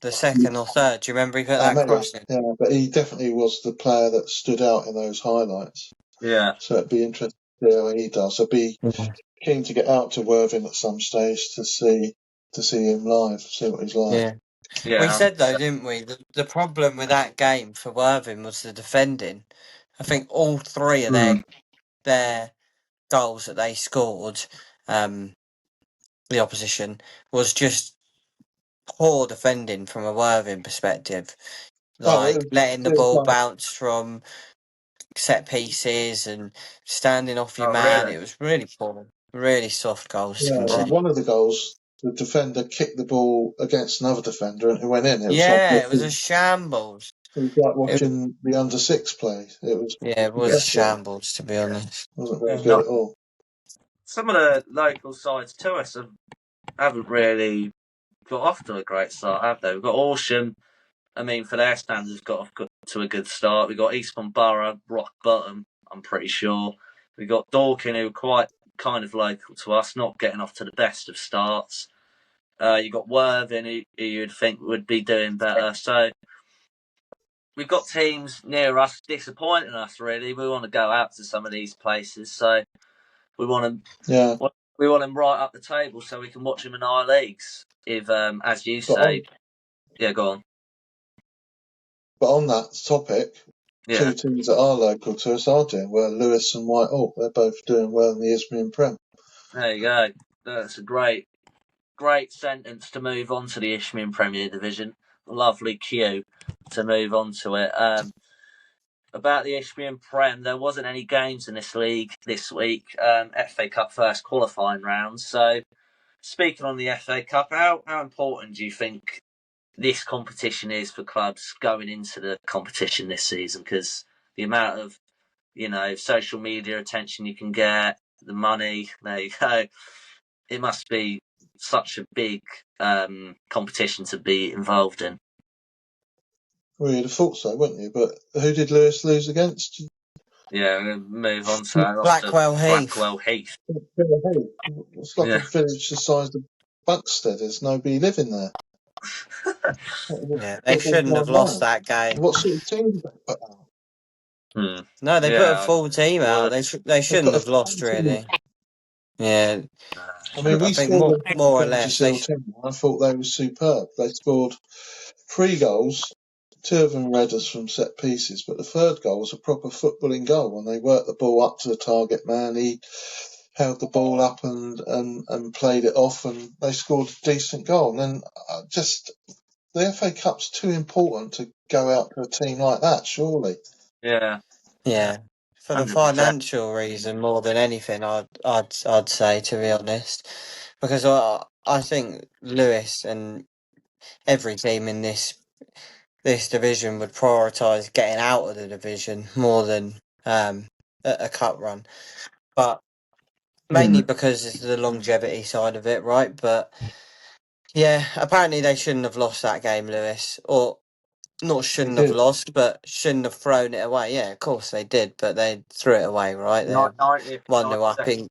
the second or third. Do you remember he put that cross in?
Yeah, but he definitely was the player that stood out in those highlights.
Yeah.
So it'd be interesting to see how he does. I'd be keen to get out to Worthing at some stage to see him live, see what he's like.
Yeah. We said though, didn't we? The problem with that game for Worthing was the defending. I think all 3 of their goals that they scored, the opposition, was just poor defending from a Worthing perspective. Like letting the ball bounce from set pieces and standing off your man. Really? It was really poor. Really soft goals to concede.
One of the goals, the defender kicked the ball against another defender and it went in.
It was a shambles.
It was like watching the under-6 play.
It was a shambles, to be honest.
It wasn't very good at all.
Some of the local sides to us haven't really got off to a great start, have they? We've got Horsham. I mean, for their standards, got off to a good start. We've got Eastbourne Borough, rock bottom, I'm pretty sure. We've got Dorking, who are quite kind of local to us, not getting off to the best of starts. You've got Worthing, who you'd think would be doing better. So we've got teams near us disappointing us, really. We want to go out to some of these places. So we want them right up the table so we can watch them in our leagues. If, as you say, go on.
But on that topic, 2 teams that are local to us are doing well. Lewis and Whitehall, they're both doing well in the Isthmian Prem.
There you go. That's a great sentence to move on to the Isthmian Premier Division. Lovely cue to move on to it. About the Isthmian Prem, there wasn't any games in this league this week. FA Cup first qualifying rounds. So, speaking on the FA Cup, how important do you think this competition is for clubs going into the competition this season? Because the amount of, social media attention you can get, the money, there you go. It must be such a big competition to be involved in.
Well, you'd have thought so, wouldn't you? But who did Lewis lose against?
Yeah, we're going to move on to that.
Blackwell
Heath.
It's like a village the size of Buxted. There's nobody living there.
They shouldn't have lost that game.
What sort of team did they put out?
No, they put a full team out. They shouldn't have lost, really. Yeah.
I mean, we scored more or less. I thought they were superb. They scored 3 goals Two of them read us from set pieces, but the third goal was a proper footballing goal. When they worked the ball up to the target man, he held the ball up and played it off, and they scored a decent goal. And then the FA Cup's too important to go out to a team like that, surely.
Yeah.
Yeah, for the
100%.
financial reason more than anything, I'd say, to be honest, because I think Lewis and every team in this division would prioritise getting out of the division more than a cup run, but mainly because it's the longevity side of it, right? But yeah, apparently they shouldn't have lost that game, Lewis, or not shouldn't have
did.
lost, but shouldn't have thrown it away. Yeah, of course they did, but they threw it away, right? They're 1-0 up in.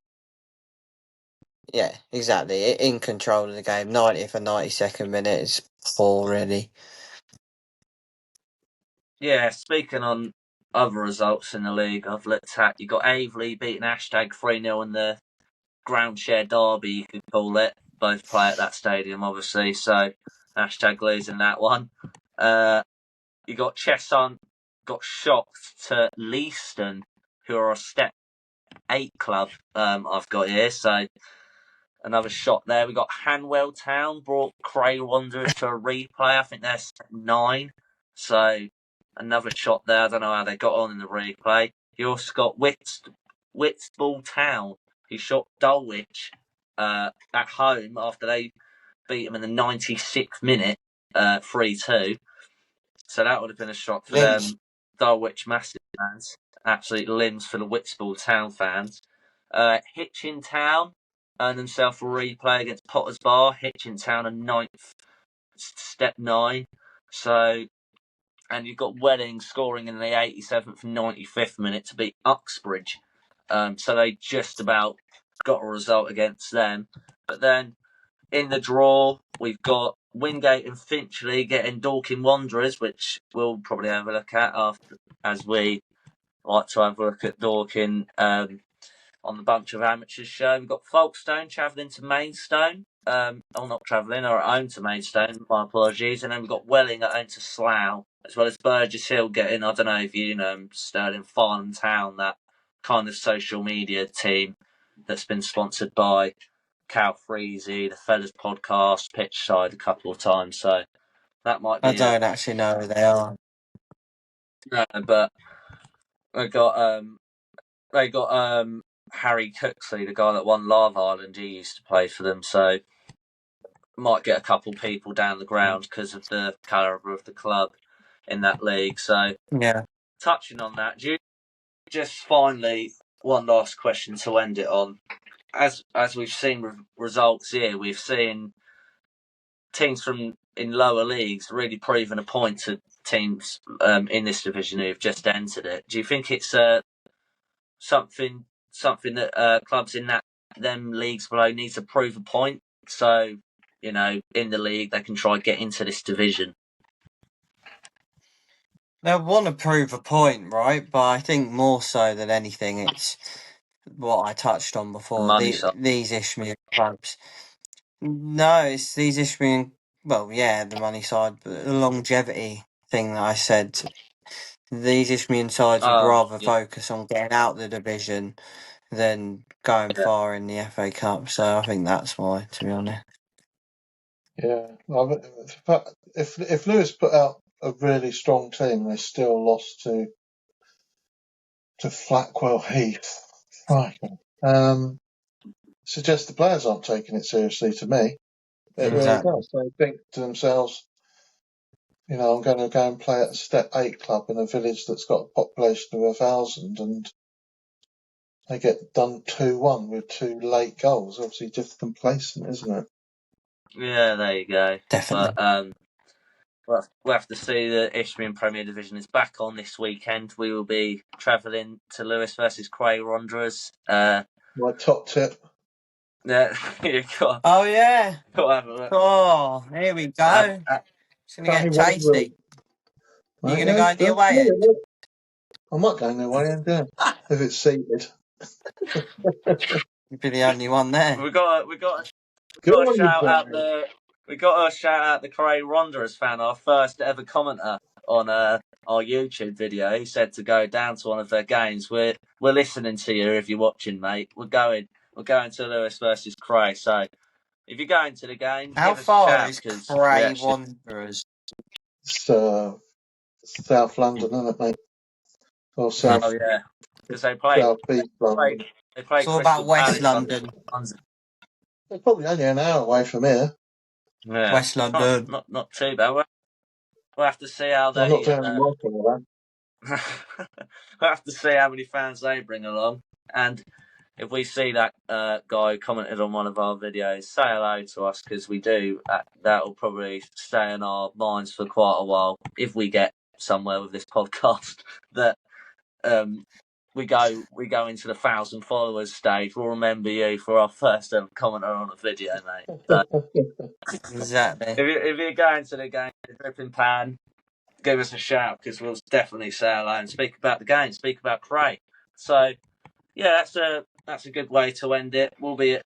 Yeah, exactly. In control of the game. 90th and 92nd minute is poor, really.
Yeah, speaking on other results in the league, I've looked at, you got Aveley beating Hashtag 3-0 in the ground share derby, you could call it. Both play at that stadium, obviously, so Hashtag losing that one. You got Cheshunt got shocked to Leiston, who are a step 8 club, I've got here, so another shot there. We got Hanwell Town brought Cray Wanderers to a replay. I think they're step 9, so another shot there. I don't know how they got on in the replay. You also got Whitstable Town, who shot Dulwich at home after they beat them in the 96th minute, 3-2. So that would have been a shock for them. Dulwich massive fans. Absolute limbs for the Whitstable Town fans. Hitchin Town earned themselves a replay against Potters Bar. Hitchin Town are 9th, step 9. So, and you've got Welling scoring in the 87th and 95th minute to beat Uxbridge. So they just about got a result against them. But then in the draw, we've got Wingate and Finchley getting Dorking Wanderers, which we'll probably have a look at after, as we like to have a look at Dorking on the Bunch of Amateurs show. We've got Folkestone travelling to Maidstone. Or not travelling, or at home to Maidstone, my apologies. And then we've got Welling at home to Slough, as well as Burgess Hill getting, I don't know if you know, Stirling Farnham Town, that kind of social media team that's been sponsored by Cal Freezy, the Fellas Podcast, Pitch Side a couple of times. So that might be.
I don't actually know who they are.
But they got Harry Cooksley, the guy that won Love Island. He used to play for them, so might get a couple people down the ground because of the calibre of the club in that league. So
yeah,
touching on that, do you just finally one last question to end it on? As we've seen results here, we've seen teams from in lower leagues really proving a point to teams in this division who've just entered it. Do you think it's something that clubs in them leagues below need to prove a point? So, in the league they can try and get into this division.
they want to prove a point, right? But I think more so than anything, it's what I touched on before.
The money side.
These Isthmian clubs. No, it's these Isthmian. Well, yeah, the money side, but the longevity thing that I said. These Isthmian sides would rather focus on getting out the division than going far in the FA Cup. So I think that's why, to be honest.
Yeah, if Lewis put out a really strong team, they still lost to Flackwell Heath. Right. Suggests the players aren't taking it seriously. To me, it really does. They think to themselves, I'm going to go and play at a Step 8 club in a village that's got a population of 1,000, and they get done 2-1 with 2 late goals. Obviously, just complacent, isn't it?
Yeah, there you go.
Definitely.
But we'll have to see. The Isthmian Premier Division is back on this weekend. We will be travelling to Lewis versus Cray Wanderers.
My top tip.
Yeah, you got.
Oh yeah.
Got to have a look.
Oh, here we go. It's gonna get tasty. You're gonna go in the away end?
I might go in the away end, yeah, if it's seated.
You'd be the only one there.
We got to shout out the Cray Wanderers fan, our first ever commenter on our YouTube video. He said to go down to one of their games. We're listening to you if you're watching, mate. We're going to Lewes versus Cray. So if you're going to the game,
How
give us a
far
shout
is
because
Cray Wanderers?
It's South London, isn't it, mate? Or South,
Oh yeah, because they play
South East London.
they play
It's all
Crystal
about West
Palace on
London.
They're probably only an hour away from here.
Yeah,
West London.
not too bad. We'll have to see how
I'm not
they.
down in Morecambe with that.
We'll have to see how many fans they bring along, and if we see that guy who commented on one of our videos, say hello to us because we do. That will probably stay in our minds for quite a while if we get somewhere with this podcast. That we go into the 1,000 followers stage. We'll remember you for our first ever commenter on a video, mate. So
Exactly.
if you're going to the game, dripping pan, give us a shout because we'll definitely say hello and speak about the game, speak about Cray. So yeah, that's a good way to end it. We'll be at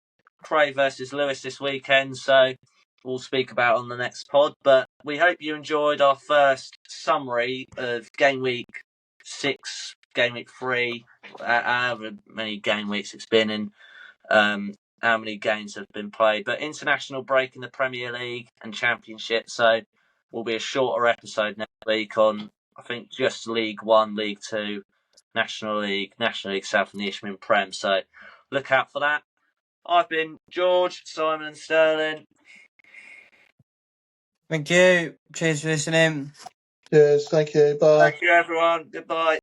Cray versus Lewes this weekend, so we'll speak about it on the next pod. But we hope you enjoyed our first summary of Game Week 6, Game Week 3, however many game weeks it's been, and how many games have been played. But international break in the Premier League and Championship, so will be a shorter episode next week on, I think, just League 1, League 2, National League South and the Ishmael Prem. So look out for that. I've been George, Simon and Sterling.
Thank you. Cheers for listening.
Cheers, thank you, bye.
Thank you, everyone. Goodbye.